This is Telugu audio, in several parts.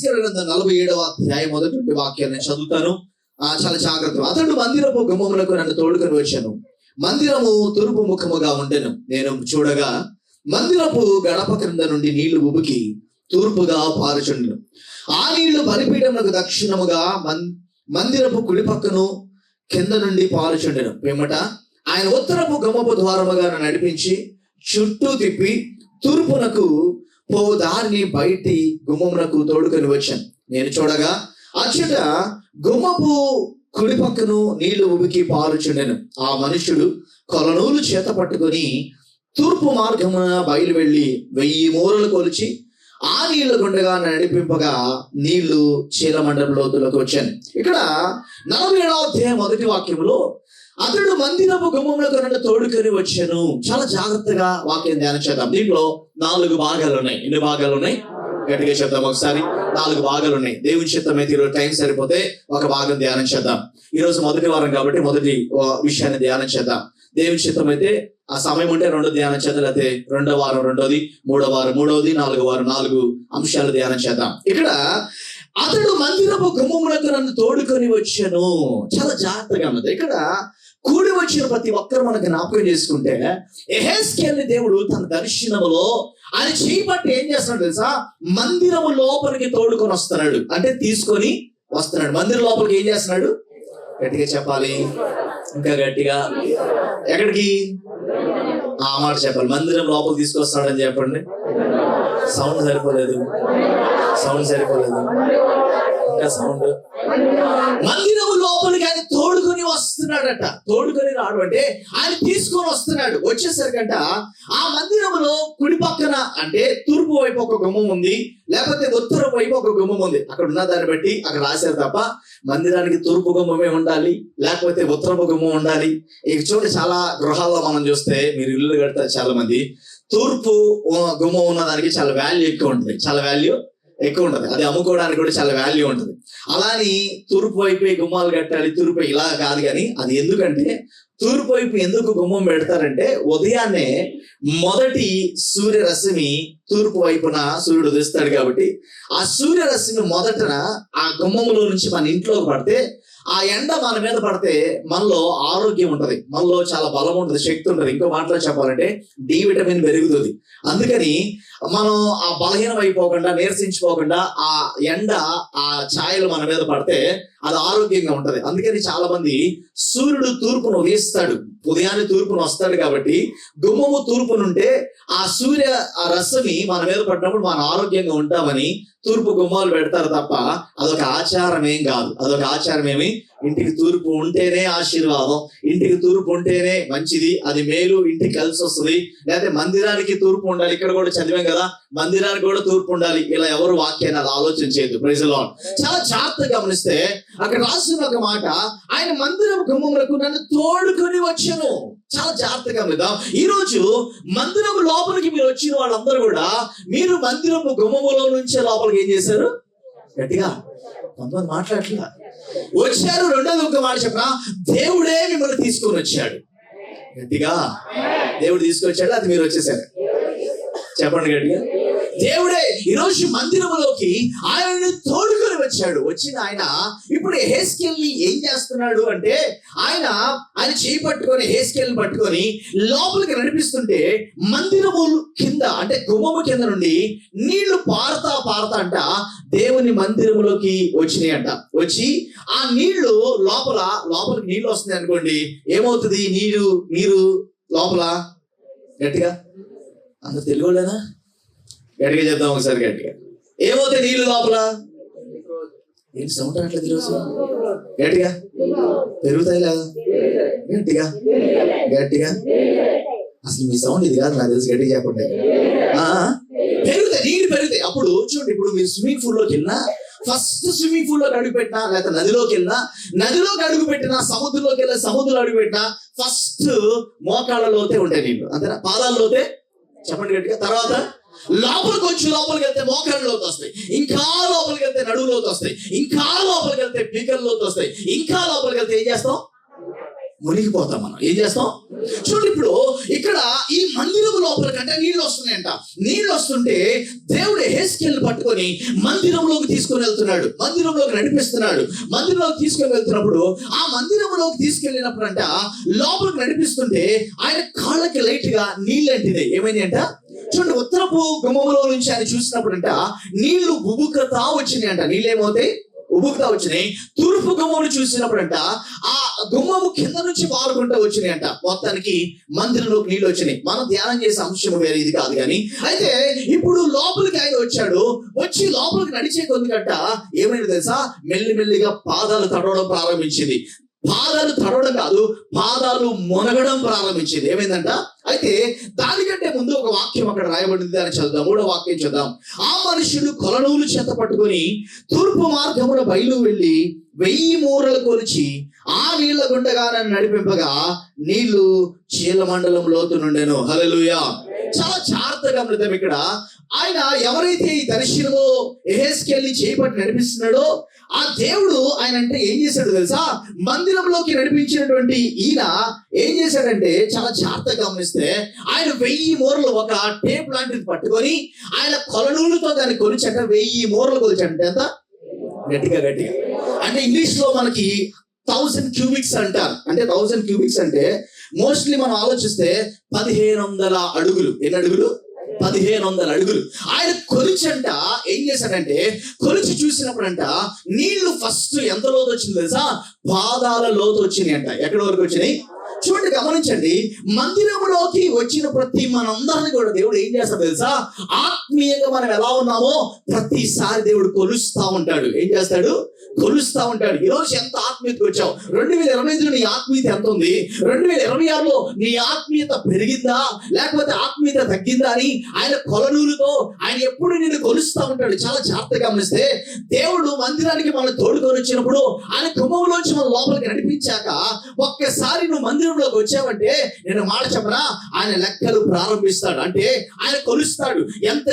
47వ అధ్యాయం మొదటి వాక్యాన్ని చదువుతాను. చాలా జాగ్రత్త. అతడు మందిరపు గుమ్మములకు నన్ను తోడుకొని వచ్చాను. మందిరము తూర్పు ముఖముగా ఉండెను. నేను చూడగా మందిరపు గడప క్రింద నుండి నీళ్లు ఉబికి తూర్పుగా పారుచుండెను. ఆ నీళ్లు బలిపీఠమునకు దక్షిణముగా మందిరపు కుడి పక్కను కింద నుండి పారుచుండెను. పిమ్మట ఆయన ఉత్తరపు గుమ్మపు ద్వారముగా నడిపించి చుట్టూ తిప్పి తూర్పునకు పో దారిని బయటి గుమ్మమునకు తోడుకొని వచ్చాను. నేను చూడగా అచ్చట గుమ్మపు కుడి పక్కను నీళ్లు ఉబికి పారుచుండెను. ఆ మనుష్యుడు కొలనూలు చేత పట్టుకొని తూర్పు మార్గమున బయలు వెళ్ళి 1000 మూరలు కొలిచి ఆ నీళ్ల గుండగా నడిపింపగా నీళ్లు చీలమండలం లోతులకు వచ్చాను. ఇక్కడ 47వ అధ్యాయం మొదటి వాక్యంలో అతడు మందిరపు గుమ్మములకు నన్ను తోడుకొని వచ్చాను. చాలా జాగ్రత్తగా వాక్యం ధ్యానం చేద్దాం. దీంట్లో 4 భాగాలు ఉన్నాయి. ఎన్ని భాగాలు ఉన్నాయి? గట్టిగా చెప్తాం ఒకసారి. 4 భాగాలు ఉన్నాయి. దేవుని చిత్తం అయితే ఈరోజు టైం సరిపోతే ఒక భాగం ధ్యానం చేద్దాం. ఈరోజు మొదటి వారం కాబట్టి మొదటి విషయాన్ని ధ్యానం చేద్దాం. దేవుని చిత్తం అయితే ఆ సమయం ఉంటే 2 ధ్యానం చేద్దాం, లేకపోతే 2వ వారం 2వది, 3వ వారం 3వది, 4వ వారం 4 అంశాలు ధ్యానం చేద్దాం. ఇక్కడ అతడు మందిరపు గుమ్మమునకు నన్ను తోడుకొని వచ్చాను. చాలా జాగ్రత్తగా ఉన్నది. ఇక్కడ కూడి వచ్చిన ప్రతి ఒక్కరు మనకు జ్ఞాపకం చేసుకుంటే యెహెజ్కేలుని దేవుడు తన దర్శనములో ఆయన చేయబట్టి ఏం చేస్తున్నాడు తెలుసా? మందిరము లోపలికి తోడుకొని వస్తున్నాడు, అంటే తీసుకొని వస్తున్నాడు. మందిరం లోపలికి ఏం చేస్తున్నాడు? గట్టిగా చెప్పాలి, ఇంకా గట్టిగా. ఎక్కడికి? ఆ మాట చెప్పాలి. మందిరం లోపలికి తీసుకొస్తున్నాడని చెప్పండి. సౌండ్ సరిపోలేదు, ఇంకా సౌండ్. మందిరము లోపలికి ఆయన తోడుకొని వస్తున్నాడట. తోడుకొని రాడు అంటే ఆయన తీసుకొని వస్తున్నాడు. వచ్చేసరికంట ఆ మందిరములో కుడి పక్కన అంటే తూర్పు వైపు ఒక గుమ్మం ఉంది, లేకపోతే ఉత్తరం వైపు ఒక గుమ్మం ఉంది. అక్కడ ఉన్న దాన్ని బట్టి అక్కడ రాశారు తప్ప మందిరానికి తూర్పు గుమ్మమే ఉండాలి, లేకపోతే ఉత్తరపు గుమ్మం ఉండాలి. ఇక చూడండి, చాలా గృహాల్లో మనం చూస్తే, మీరు ఇల్లు కడతారు చాలా మంది, తూర్పు గుమ్మం ఉన్న దానికి చాలా వాల్యూ ఎక్కువ ఉంటుంది. చాలా వాల్యూ ఎక్కువ ఉంటుంది. అది అమ్ముకోవడానికి కూడా చాలా వాల్యూ ఉంటుంది. అలాని తూర్పు వైపు గుమ్మాలు కట్టాలి, తూర్పు ఇలా కాదు. కానీ అది ఎందుకంటే తూర్పు వైపు ఎందుకు గుమ్మం పెడతారంటే ఉదయాన్నే మొదటి సూర్యరశ్మి తూర్పు వైపున సూర్యుడు ఉదయిస్తాడు కాబట్టి ఆ సూర్యరశ్మి మొదటన ఆ గుమ్మములో నుంచి మన ఇంట్లోకి పడితే ఆ ఎండ మన మీద పడితే మనలో ఆరోగ్యం ఉంటది, మనలో చాలా బలం ఉంటుంది, శక్తి ఉంటుంది. ఇంకో మాటలో చెప్పాలంటే డి విటమిన్ పెరుగుతుంది. అందుకని మనం ఆ బలహీనం అయిపోకుండా, నీరసించిపోకుండా ఆ ఎండ ఆ ఛాయలు మన మీద పడితే అది ఆరోగ్యంగా ఉంటది. అందుకని చాలా మంది సూర్యుడు తూర్పును ఉదయిస్తాడు, ఉదయాన్నే తూర్పును వస్తాడు కాబట్టి గుమ్మము తూర్పునుంటే ఆ సూర్య ఆ రశ్మి మన మీద పడినప్పుడు మనం ఆరోగ్యంగా ఉంటామని తూర్పు గుమ్మాలు పెడతారు తప్ప అదొక ఆచారం ఏం కాదు. అదొక ఆచారం ఏమి? ఇంటికి తూర్పు ఉంటేనే ఆశీర్వాదం, ఇంటికి తూర్పు ఉంటేనే మంచిది, అది మేలు, ఇంటికి కలిసి వస్తుంది. లేకపోతే మందిరానికి తూర్పు ఉండాలి. ఇక్కడ కూడా చదివాం కదా, మందిరానికి కూడా తూర్పు ఉండాలి. ఇలా ఎవరు వాక్యాన్ని అలా ఆలోచన చేయదు. Praise the Lord. చాలా జాగ్రత్తగా గమనిస్తే అక్కడ రాసిన ఒక మాట, ఆయన మందిరం గుమ్మములకు నన్ను తోడుకొని వచ్చాను. చాలా జాగ్రత్తగా గమనిద్దాం. ఈ రోజు మందిరం లోపలికి మీరు వచ్చిన వాళ్ళందరూ కూడా మీరు మందిరపు గుమ్మములో నుంచే లోపలికి ఏం చేశారు? గట్టిగా కొంతమంది మాట్లాడట్లా. వచ్చారు. రెండోది ఒక మాట చెప్పనా, దేవుడే మిమ్మల్ని తీసుకొని వచ్చాడు. గట్టిగా, దేవుడు తీసుకొచ్చాడు, అది మీరు వచ్చేసారు. చెప్పండి గట్టిగా. దేవుడే ఈరోజు మందిరంలోకి ఆయనను తోడుకొని వచ్చాడు. వచ్చిన ఆయన ఇప్పుడు యెహెజ్కేలుని ఏం చేస్తున్నాడు అంటే ఆయన చేయి పట్టుకొని యెహెజ్కేలుని పట్టుకొని లోపలికి నడిపిస్తుంటే మందిరము కింద అంటే గుమ్మము కింద నుండి నీళ్లు పారుతా అంట దేవుని మందిరములోకి వచ్చినాయి అంట. వచ్చి ఆ నీళ్లు లోపలికి నీళ్లు వస్తున్నాయి అనుకోండి, ఏమవుతుంది? నీరు లోపల గట్టిగా, అంత తెలుగులేనా? గట్టిగా చెప్తాం ఒకసారి. గట్టిగా ఏమవుతాయి నీళ్ళు లోపల? ఏంటి సౌండ్ రావట్లేదు ఈరోజు? గట్టిగా పెరుగుతాయి లేదా? గట్టిగా అసలు మీ సౌండ్ ఇది కాదు, నాకు తెలిసి. గట్టిగా చెప్పండి. పెరుగుతాయి, నీళ్ళు పెరుగుతాయి. అప్పుడు చూడండి, ఇప్పుడు మీరు స్విమ్మింగ్ పూల్ లోకి వెళ్ళినా, ఫస్ట్ స్విమ్మింగ్ పూల్ లోకి అడుగు పెట్టినా, లేకపోతే నదిలోకి వెళ్ళినా, నదిలోకి అడుగు పెట్టినా, సముద్రంలోకి వెళ్ళినా, సముద్రంలో అడుగు పెట్టినా ఫస్ట్ మోకాళ్ళలోతే ఉంటాయి నీళ్ళు, అంతేనా? పాదాల్లోతే. చెప్పండి గట్టిగా. తర్వాత లోపలికి వెళ్తే మోకాళ్ళలోకి వస్తాయి, ఇంకా లోపలికి వెళ్తే నడువులోకి వస్తాయి, ఇంకా లోపలికి వెళ్తే పీకల్లోకి వస్తాయి, ఇంకా లోపలికి వెళ్తే ఏం చేస్తాం? మునిగిపోతాం. మనం ఏం చేస్తాం? చూడండి, ఇప్పుడు ఇక్కడ ఈ మందిరము లోపల కంటే నీళ్లు వస్తున్నాయంట. నీళ్లు వస్తుంటే దేవుడు యెహెజ్కేలును పట్టుకొని మందిరంలోకి తీసుకొని వెళ్తున్నాడు, మందిరంలోకి నడిపిస్తున్నాడు. మందిరంలోకి తీసుకొని వెళ్తున్నప్పుడు ఆ మందిరంలోకి తీసుకెళ్ళినప్పుడు అంట లోపలికి నడిపిస్తుంటే ఆయన కాళ్ళకి లైట్ గా నీళ్ళు అంటిదే. ఏమైంది అంట? చూడండి, ఉత్తరపు గుమ్మములో నుంచి ఆయన చూసినప్పుడు అంట నీళ్లు ఉబుకుతా వచ్చినాయి అంట. నీళ్ళు ఏమవుతాయి? ఉబుకుతా వచ్చినాయి. తూర్పు గుమ్మమును చూసినప్పుడంట ఆ గుమ్మము కింద నుంచి పారుకుంటూ వచ్చినాయి అంట. మొత్తానికి మందిరంలోకి నీళ్ళు వచ్చినాయి. మనం ధ్యానం చేసే అంశం వేరే, ఇది కాదు. కానీ అయితే ఇప్పుడు లోపలికి ఆయన వచ్చాడు. వచ్చి లోపలికి నడిచే కొద్దిగంట ఏమైంది తెలుసా? మెల్లిమెల్లిగా పాదాలు తడవడం ప్రారంభించింది. పాదాలు తడవడం కాదు, పాదాలు మునగడం ప్రారంభించింది. ఏమైందంట? అయితే దానికంటే ముందు ఒక వాక్యం అక్కడ రాయబడింది, దాన్ని చదువుదాం. 3వ వాక్యం చదుదాం. ఆ మనుషుడు కొలనూలు చేత పట్టుకొని తూర్పు మార్గమున బయలు వెళ్ళి 1000 మూరలు కొలిచి ఆ నీళ్ల గుండగా నన్ను నడిపింపగా నీళ్లు చీలమండలం లోతు నుండెను. హల్లెలూయా. చాలా జాగ్రత్తగా గమనిద్దాం. ఇక్కడ ఆయన ఎవరైతే ఈ దర్శనము యెహెజ్కేలుని చేపట్టి నడిపిస్తున్నాడో ఆ దేవుడు ఆయన అంటే ఏం చేశాడు తెలుసా? మందిరంలోకి నడిపించినటువంటి ఈయన ఏం చేశాడంటే చాలా జాగ్రత్తగా గమనిస్తే ఆయన 1000 మూరలు ఒక టేప్ లాంటిది పట్టుకొని ఆయన కొలనూలుతో దాన్ని కొలిచట. 1000 మూరలు కొలిచంటే ఎంత గట్టిగా అంటే ఇంగ్లీష్ లో మనకి 1000 క్యూబిక్స్ అంటారు. అంటే 1000 క్యూబిక్స్ అంటే మోస్ట్లీ మనం ఆలోచిస్తే 1500 అడుగులు. ఎన్ని అడుగులు? 1500 అడుగులు. ఆయన కొలిచంట ఏం చేశాడంటే కొలిచి చూసినప్పుడంట నీళ్లు ఫస్ట్ ఎంత లోతు వచ్చింది తెలుసా? పాదాల లోతు వచ్చినాయి అంట. ఎక్కడి వరకు వచ్చినాయి? చూడండి, గమనించండి. మందిరంలోకి వచ్చిన ప్రతి మనందరినీ కూడా దేవుడు ఏం చేస్తాడు తెలుసా? ఆత్మీయంగా మనం ఎలా ఉన్నామో ప్రతిసారి దేవుడు కొలుస్తా ఉంటాడు. ఏం చేస్తాడు? కొలుస్తా ఉంటాడు. ఈ రోజు ఎంత ఆత్మీయతకు వచ్చావు? 2025లో నీ ఆత్మీయత ఎంత ఉంది? 2026లో నీ ఆత్మీయత పెరిగిందా లేకపోతే ఆత్మీయత తగ్గిందా అని ఆయన కొలనూలుతో ఆయన ఎప్పుడు నిన్ను కొలుస్తా ఉంటాడు. చాలా జాగ్రత్తగా గమనిస్తే దేవుడు మందిరానికి మనం తోడుకొని వచ్చినప్పుడు ఆయన కుమ్మంలోంచి మన లోపలికి నడిపించాక ఒక్కసారి నువ్వు మందిరంలోకి వచ్చావంటే నేను మాట చెప్పనా, ఆయన లెక్కలు ప్రారంభిస్తాడు. అంటే ఆయన కొలుస్తాడు. ఎంత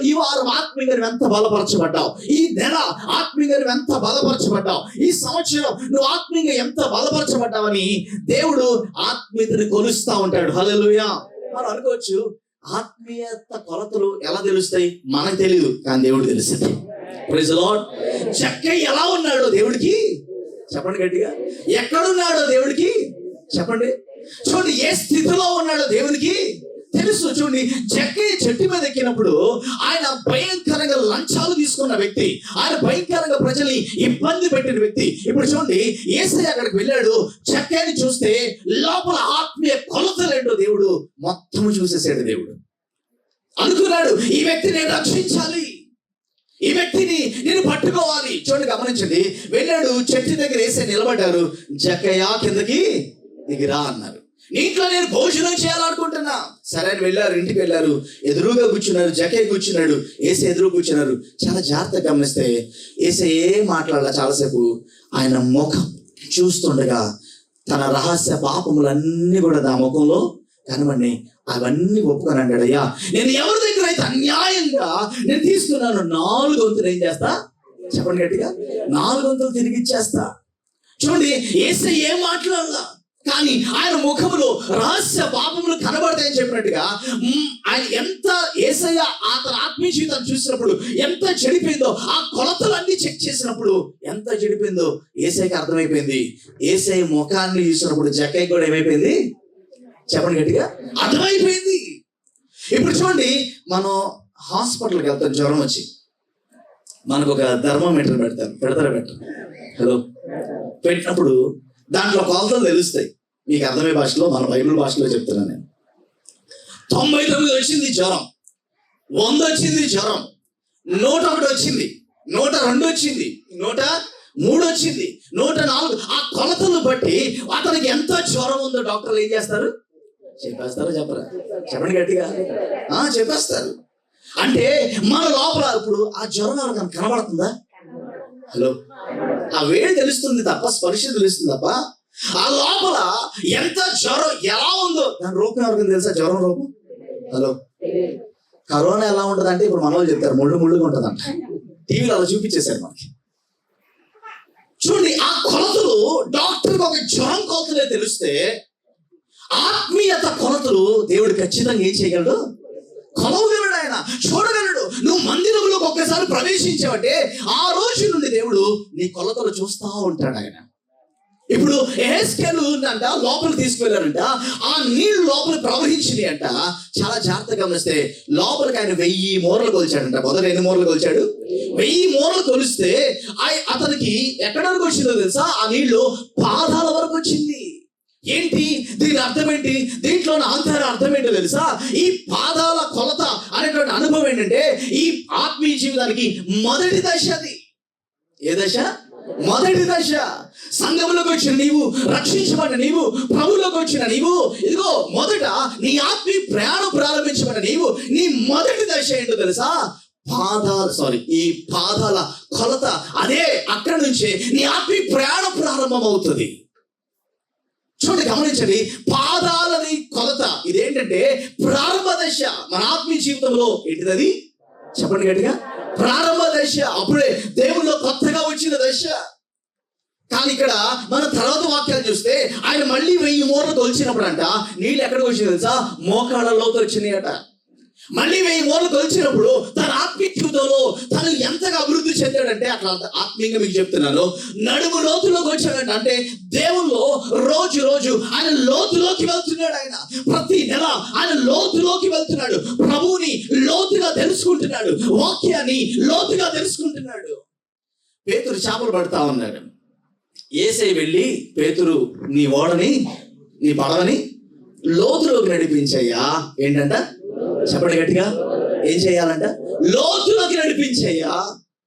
ఈ వారం ఆత్మీయంగా నువ్వు ఎంత బలపరచబడ్డావు, ఈ నెల ఆత్మీయంగా నువ్వు ఎంత బలపరచబడ్డావు, ఈ సంవత్సరం నువ్వు ఆత్మీయంగా ఎంత బలపరచబడ్డావని దేవుడు ఆత్మీయతని కొలుస్తా ఉంటాడు. హల్లెలూయా. మనం అనుకోవచ్చు ఆత్మీయత కొలతలు ఎలా తెలుస్తాయి? మనకు తెలియదు, కానీ దేవుడు తెలుస్తుంది. Praise the lord. జక్కయ్య ఎలా ఉన్నాడో దేవుడికి చెప్పండి గట్టిగా. ఎక్కడున్నాడో దేవుడికి చెప్పండి. చూడండి, ఏ స్థితిలో ఉన్నాడో దేవునికి తెలుసు. చూడండి, జక్కయ్య చెట్టు మీద ఎక్కినప్పుడు ఆయన భయంకరంగా లంచాలు తీసుకున్న వ్యక్తి, ఆయన భయంకరంగా ప్రజల్ని ఇబ్బంది పెట్టిన వ్యక్తి. ఇప్పుడు చూడండి, యేసయ్య అక్కడికి వెళ్ళాడు. జక్కయ్యని చూస్తే లోపల ఆత్మీయ కొలతలేంటో దేవుడు మొత్తము చూసేసాడు. దేవుడు అనుకున్నాడు, ఈ వ్యక్తిని నేను రక్షించాలి, ఈ వ్యక్తిని నేను పట్టుకోవాలి. చూడండి, గమనించండి. వెళ్ళాడు, చెట్టు దగ్గర యేసయ్య నిలబడ్డారు. జక్కయ్య కిందకి దిగిరా అన్నారు. ఇంట్లో నేను భోజనం చేయాలనుకుంటున్నా. సరే అని వెళ్ళారు, ఇంటికి వెళ్ళారు. ఎదురుగా కూర్చున్నారు, జక్కయ్య కూర్చున్నాడు, యేసయ్య ఎదురు కూర్చున్నారు. చాలా జాగ్రత్తగా గమనిస్తే యేసయ్య ఏం మాట్లాడాల చాలాసేపు ఆయన ముఖం చూస్తుండగా తన రహస్య పాపములన్నీ కూడా ఆ ముఖంలో కనబడి అవన్నీ ఒప్పుకొని అంటాడు, అయ్యా నేను ఎవరి దగ్గర అయితే అన్యాయంగా నేను తీసుకున్నాను 4 వంతులు ఏం చేస్తా? చెప్పండి గట్టిగా. 4 వంతులు తిరిగి ఇచ్చేస్తా. చూడండి, యేసయ్య ఏం మాట్లాడాల, కానీ ఆయన ముఖములో రహస్య పాపములు కనబడతాయని చెప్పినట్టుగా ఆయన ఎంత యేసయ్య అతని ఆత్మీయ జీవితాన్ని చూసినప్పుడు ఎంత చెడిపోయిందో, ఆ కొలతలన్నీ చెక్ చేసినప్పుడు ఎంత చెడిపోయిందో యేసయ్యకి అర్థమైపోయింది. యేసయ్య ముఖాన్ని చూసినప్పుడు జక్కయ్య కూడా ఏమైపోయింది? చెప్పండి గట్టిగా. అర్థమైపోయింది. ఇప్పుడు చూడండి, మనం హాస్పిటల్కి వెళ్తాం, జ్వరం వచ్చి మనకు ఒక థర్మోమీటర్ పెడతారా? హలో, పెట్టినప్పుడు దాంట్లో కొలతలు తెలుస్తాయి. మీకు అర్థమయ్యే భాషలో, మన బైబిల్ భాషలో చెప్తున్నాను నేను. 99 వచ్చింది జ్వరం, 100 వచ్చింది జ్వరం, 101 వచ్చింది, 102 వచ్చింది, 103 వచ్చింది, 104. ఆ కొలతలు బట్టి అతనికి ఎంత జ్వరం ఉందో డాక్టర్లు ఏం చేస్తారు? చెప్పేస్తారా? చెప్పరా? చెప్పండి గట్టిగా. చెప్పేస్తారు. అంటే మన లోపల ఇప్పుడు ఆ జ్వరం ఎవరికైనా కనబడుతుందా? హలో, ఆ వేడి తెలుస్తుంది తప్ప, స్పర్శ తెలుస్తుంది తప్ప ఆ లోపల ఎంత జ్వరం ఎలా ఉందో దాని రూపం ఎవరికైనా తెలుసా? జ్వరం రూపం. హలో, కరోనా ఎలా ఉంటుంది అంటే ఇప్పుడు మన వాళ్ళు చెప్తారు ముళ్ళుగా ఉంటుంది అంట. టీవీలో అలా చూపించేశారు మనకి. చూడండి, ఆ కొలతలు డాక్టర్కి ఒక జ్వరం కొలతలే తెలిస్తే ఆత్మీయత కొలతలు దేవుడు ఖచ్చితంగా ఏం చేయగలడు? కొలవగలడు. ఆయన చూడగలడు. నువ్వు మందిరంలోకి ఒక్కసారి ప్రవేశించావంటే ఆ రోజు నుండి దేవుడు నీ కొలతలు చూస్తా ఉంటాడు. ఆయన ఇప్పుడు ఎహెజ్కేలు అంట లోపలికి తీసుకువెళ్ళారంట. ఆ నీళ్లు లోపలికి ప్రవహించినాయి అంట. చాలా జాగ్రత్తగా గమనిస్తే లోపలికి ఆయన 1000 మూరలు కొలిచాడంట. మొదట ఎన్ని మూరలు కొలిచాడు? 1000 మూరలు కొలిస్తే అతనికి ఎక్కడి వరకు వచ్చిందో తెలుసా? ఆ నీళ్లు పాదాల వరకు వచ్చింది. ఏంటి దీని అర్థం ఏంటి? దీంట్లో ఆంతర అర్థం ఏంటో తెలుసా? ఈ పాదాల కొలత అనేటువంటి అనుభవం ఏంటంటే ఈ ఆత్మీయ జీవితానికి మొదటి దశ. అది ఏ దశ? మొదటి దశ. సంఘంలోకి వచ్చిన నీవు, రక్షించబడిన నీవు, ప్రభులోకి వచ్చిన నీవు, ఇదిగో మొదట నీ ఆత్మీయ ప్రయాణం ప్రారంభించబడిన నీవు, నీ మొదటి దశ ఏంటో తెలుసా? ఈ పాదాల కొలత. అదే అక్కడి నుంచే నీ ఆత్మీయ ప్రయాణం ప్రారంభం అవుతుంది. చూడండి, గమనించండి. పాదాలని కొలత ఇదేంటంటే ప్రారంభ దశ మన ఆత్మీయ జీవితంలో. ఏంటిది? చెప్పండి గట్టిగా. ప్రారంభ దశ. అప్పుడే దేవుల్లో కొత్తగా వచ్చిన దశ. కానీ ఇక్కడ మన తర్వాత వాక్యాలు చూస్తే ఆయన మళ్ళీ 1000 మూరలు కొలిచినప్పుడు అంట నీళ్ళు ఎక్కడికి వచ్చింది తెలుసా? మోకాళ్ళ లోతు వచ్చినాయి అట. మళ్ళీ 1000 మూరలు కొలిచినప్పుడు తన ఆత్మీయ జీవితంలో తను ఎంతగా అభివృద్ధి చెందాడంటే, అట్లా ఆత్మీయంగా మీకు చెప్తున్నాను, నడుము లోతులోకి వచ్చాడంట. అంటే దేవుల్లో రోజు రోజు ఆయన లోతులోకి వెళ్తున్నాడు. ఆయన ప్రతి నెల ఆయన లోతులోకి వెళ్తున్నాడు. ప్రభువుని లోతుగా తెలుసుకుంటున్నాడు. వాక్యాన్ని లోతుగా తెలుసుకుంటున్నాడు. పేతురు చేపలు పడతా ఉన్నాడు. యేసయ్య వెళ్ళి, పేతురు నీ ఓడని, నీ పడవని లోతులోకి నడిపించయ్యా. ఏంటంట? చెప్పండి గట్టిగా. ఏం చేయాలంట? లోతులోకి నడిపించయ్యా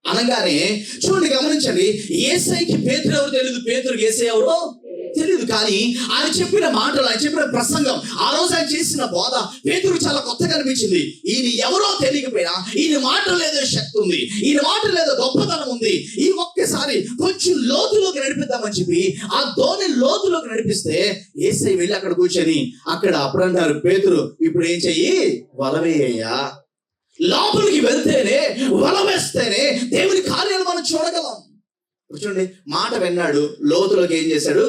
అనగానే చూడండి, గమనించండి. యేసయ్యకి పేతురు ఎవరు తెలియదు, పేతురుకి యేసయ్య ఎవరో తెలియదు. కానీ ఆయన చెప్పిన మాటలు, ఆయన చెప్పిన ప్రసంగం, ఆ రోజు ఆయన చేసిన బోధ పేతురు చాలా కొత్తగా అనిపించింది. ఈయన ఎవరో తెలియకపోయినా ఈయన మాటలు ఏదో శక్తి ఉంది, ఈయన మాటలు ఏదో గొప్పతనం ఉంది. ఈ ఒక్కసారి కొంచెం లోతులోకి నడిపిద్దామని చెప్పి ఆ ధోని లోతులోకి నడిపిస్తే యేసయ్య వెళ్ళి అక్కడ కూర్చొని అప్పుడు అంటారు, పేతురు ఇప్పుడు ఏం చెయ్యి? వలవేయ్యా. లోపలికి వెళ్తేనే, వల వేస్తేనే దేవుని కార్యాలు మనం చూడగలం. చూడండి, మాట విన్నాడు, లోతులోకి ఏం చేశాడు?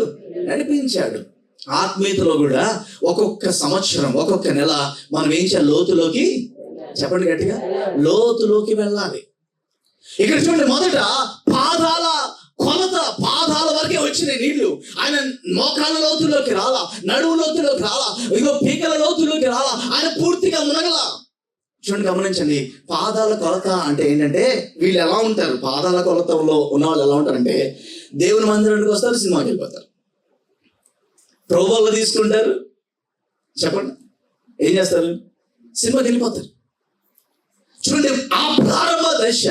నడిపించాడు. ఆత్మీయతలో కూడా ఒక్కొక్క సంవత్సరం, ఒక్కొక్క నెల మనం ఏం చేయాలి? లోతులోకి, చెప్పండి గట్టిగా, లోతులోకి వెళ్ళాలి. ఇక్కడ చూడండి, మొదట పాదాల కొలత, పాదాల వరకే వచ్చినాయి నీళ్లు. ఆయన మోకాళ్ళ లోతులోకి రాలా, నడుము లోతులోకి రాలా, ఇగో పీకల లోతులోకి రాలా, ఆయన పూర్తిగా మునగల. చూడండి, గమనించండి. పాదాల కొలత అంటే ఏంటంటే వీళ్ళు ఎలా ఉంటారు? పాదాల కొలతలో ఉన్న వాళ్ళు ఎలా ఉంటారంటే దేవుని మందిరానికి వస్తారు, సినిమాకి వెళ్ళిపోతారు, ప్రోబాల్లో తీసుకుంటారు, చెప్పండి ఏం చేస్తారు? సినిమాకి వెళ్ళిపోతారు. చూడండి, ఆ ప్రారంభ దశ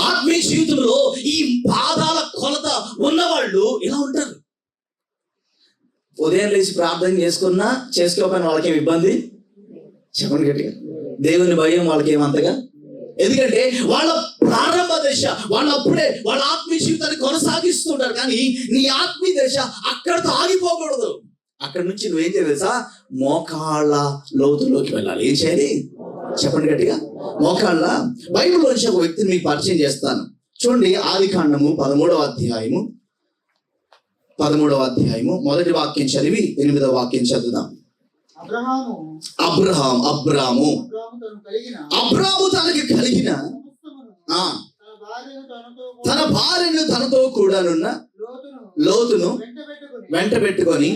ఆత్మీయ జీవితంలో ఈ పాదాల కొలత ఉన్నవాళ్ళు ఇలా ఉంటారు. ఉదయం లేచి ప్రార్థన చేసుకున్నా చేసుకోకపోయినా వాళ్ళకేం ఇబ్బంది? చెప్పండి గట్టిగా. దేవుని భయం వాళ్ళకి ఏమంతగా. ఎందుకంటే వాళ్ళ ప్రారంభ దశ, వాళ్ళు అప్పుడే వాళ్ళ ఆత్మీయ జీవితాన్ని కొనసాగిస్తుంటారు. కానీ నీ ఆత్మీయ దశ అక్కడితో ఆగిపోకూడదు. అక్కడి నుంచి నువ్వేం చేయాలి తెలుసా? మోకాళ్ళ లోతులోకి వెళ్ళాలి. ఏం చేయాలి? చెప్పండి గట్టిగా. మోకాళ్ళ. బైబిల్లో నుంచి ఒక వ్యక్తిని మీకు పరిచయం చేస్తాను. చూడండి, ఆదికాండము 13వ అధ్యాయము మొదటి వాక్యం చదివి 8వ వాక్యం చదువుదాం. అబ్రాము తనకి కలిగిన తన భార్యను తనతో కూడానున్న లోతును వెంట పెట్టుకొని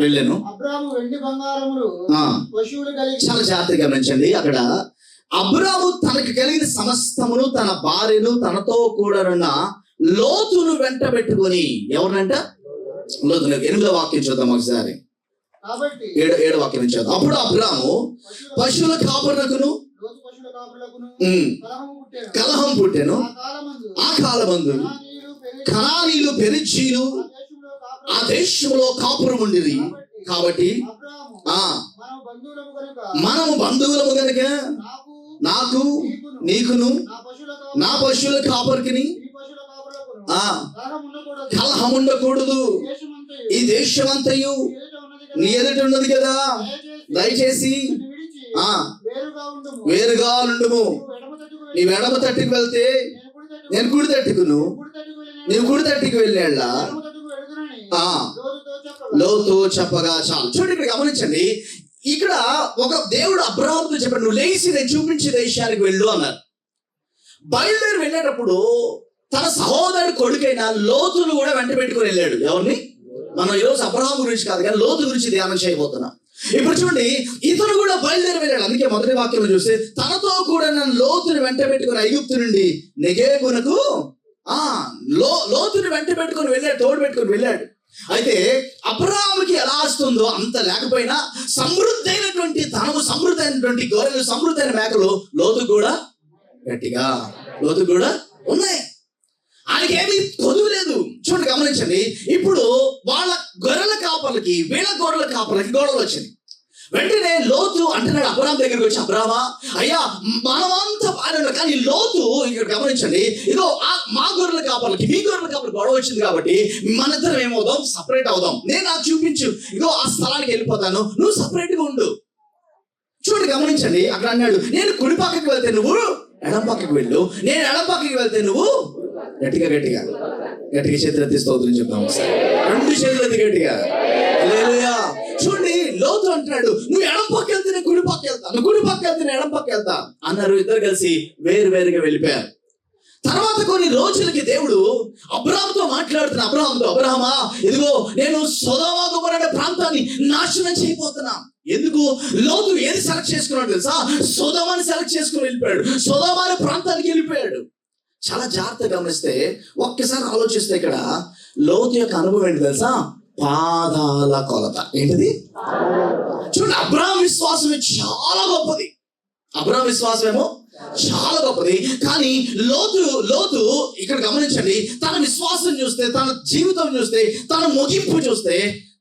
వెళ్ళాను. చాలా జాగ్రత్తగా గమనించండి. అక్కడ అబ్రాము తనకి కలిగిన సమస్తమును, తన భార్యను తనతో కూడానున్న లోతును వెంట పెట్టుకొని, ఎవరినంట? లోతును. 8వ వాక్యం చూద్దాం ఒకసారి. 7వ వాక్యం నుంచి చూద్దాం. అప్పుడు అబ్రాము పశువుల కాపరులకును కలహం పుట్టెను. ఆ కాలమందు కనానీయులు, పెరిజ్జీయులు ఆ దేశంలో కాపురం ఉండిరి. కాబట్టి మనము బంధువులము గనుక నాకు, నీకును, నా పశువుల కాపరికి కలహం ఉండకూడదు. ఈ దేశమంతయు నీ ఎదుట ఉన్నది కదా, దయచేసి వేరుగా నుండుము. నీవు ఎడమ తట్టుకు వెళ్తే నేను కుడి తట్టుకును, నీవు కుడి తట్టుకు వెళ్ళేళ్ళ లోతు చెప్పగా చాలు. చూడండి ఇక్కడ గమనించండి, ఇక్కడ ఒక దేవుడు అబ్రాహాముతో చెప్పాడు, నువ్వు లేచి నేను చూపించే దేశానికి వెళ్ళు అన్నారు. బయలుదేరి వెళ్ళేటప్పుడు తన సహోదరుడి కొడుకైన లోతును కూడా వెంట పెట్టుకుని వెళ్ళాడు. ఎవరిని? మనం ఈరోజు అబ్రహాం గురించి కాదు కానీ లోతు గురించి ధ్యానం చేయబోతున్నాం. ఇప్పుడు చూడండి, ఇతను కూడా బయలుదేరి వెళ్ళాడు. అందుకే మొదటి వాక్యం చూస్తే తనతో కూడా నన్ను లోతుని వెంట పెట్టుకుని ఐగుప్తు నుండి నెగేబునకు లోతుని వెంట పెట్టుకుని వెళ్ళాడు, తోడు పెట్టుకుని వెళ్ళాడు. అయితే అబ్రాహాముకి ఎలా వస్తుందో అంత లేకపోయినా సమృద్ధి అయినటువంటి ధనము, సమృద్ధి అయినటువంటి గొర్రెలు, సమృద్ధి అయిన మేకలు లోతు కూడా గట్టిగా ఉన్నాయి. ఆయనకి ఏమీ కొదువు లేదు. చూడండి గమనించండి, ఇప్పుడు వాళ్ళ గొర్రెల కాపర్లకి వీళ్ళ గొర్రెల కాపర్లకి గొడవలు వచ్చింది. వెంటనే లోతు అంటున్నాడు అబ్రాహాం దగ్గరికి వచ్చి, అబ్రాహ్మా అయ్యా మనమంతా బాగా, కానీ లోతు ఇక్కడ గమనించండి, ఇదో మా గొర్రెల కాపర్లకి మీ గొర్రెల కాపర్లకి గొడవ వచ్చింది కాబట్టి మనిద్దరం ఏమవుదాం, సపరేట్ అవుదాం. నేను నాకు చూపించు, ఇగో ఆ స్థలానికి వెళ్ళిపోతాను, నువ్వు సపరేట్ గా ఉండు. చూడండి గమనించండి, అక్కడ అన్నాడు, నేను కుడి పక్కకి వెళ్తే నువ్వు ఎడం పక్కకి వెళ్ళు, నేను ఎడం పక్కకి వెళ్తే నువ్వు గట్టిగా చేతులు ఎత్తి స్తోత్రం చెప్తాము. 2 చేతులు ఎత్తి గట్టిగా. చూడండి, లోతు అంటున్నాడు, నువ్వు ఎడం పక్క వెళ్తే నేను కుడి పక్క వెళ్తాను, కుడి పక్క వెళ్తే నేను ఎడం పక్క వెళ్తా అన్నారు. ఇద్దరు కలిసి వేరుగా వెళ్ళిపోయారు. తర్వాత కొన్ని రోజులకి దేవుడు అబ్రాహాముతో మాట్లాడుతున్నా, అబ్రాహామా ఇదిగో నేను సొదొమ గొమొర్రా అనే ప్రాంతాన్ని నాశనం చేయబోతున్నా. ఎందుకు? లోతు ఏది సెలెక్ట్ చేసుకున్నాడు తెలుసా? సొదొమని సెలెక్ట్ చేసుకుని వెళ్ళిపోయాడు, సొదొమ అనే ప్రాంతానికి వెళ్ళిపోయాడు. చాలా జాగ్రత్తగా గమనిస్తే ఒక్కసారి ఆలోచిస్తే ఇక్కడ లోతు యొక్క అనుభవం ఏంటి తెలుసా? పాదాల కొలత. ఏంటిది? చూడండి, అబ్రాహాం విశ్వాసమే చాలా గొప్పది. అబ్రాహాం విశ్వాసమేమో చాలా గొప్పది, కానీ లోతు ఇక్కడ గమనించండి, తన విశ్వాసం చూస్తే, తన జీవితం చూస్తే, తన ముగింపు చూస్తే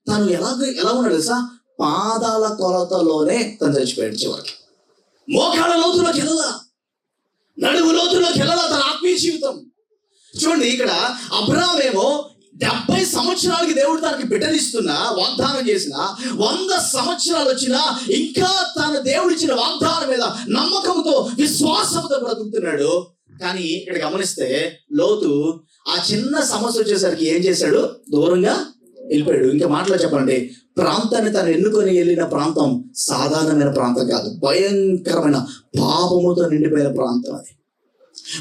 తను ఎలా ఉన్నాడు తెలుసా? పాదాల కొలతలోనే తను చచ్చిపోయాడు. చివరికి మోకాళ్ళ లోతులోకి వెళ్ళలా, నడుము లోతులోకి వెళ్ళలా తన ఆత్మీయ జీవితం. చూడండి, ఇక్కడ అబ్రాహాం ఏమో 70 సంవత్సరాలకి దేవుడు తనకి బిడ్డనిస్తున్నా, వాగ్దానం చేసిన 100 సంవత్సరాలు వచ్చినా ఇంకా తన దేవుడు ఇచ్చిన వాగ్దానం మీద నమ్మకంతో, విశ్వాసంతో బ్రతుకుతున్నాడు. కానీ ఇక్కడ గమనిస్తే లోతు ఆ చిన్న సమస్య వచ్చేసరికి ఏం చేశాడు? దూరంగా వెళ్ళిపోయాడు. ఇంకా మాటలో చెప్పండి, ప్రాంతాన్ని తను ఎన్నుకొని వెళ్ళిన ప్రాంతం సాధారణమైన ప్రాంతం కాదు, భయంకరమైన పాపముతో నిండిపోయిన ప్రాంతం. అది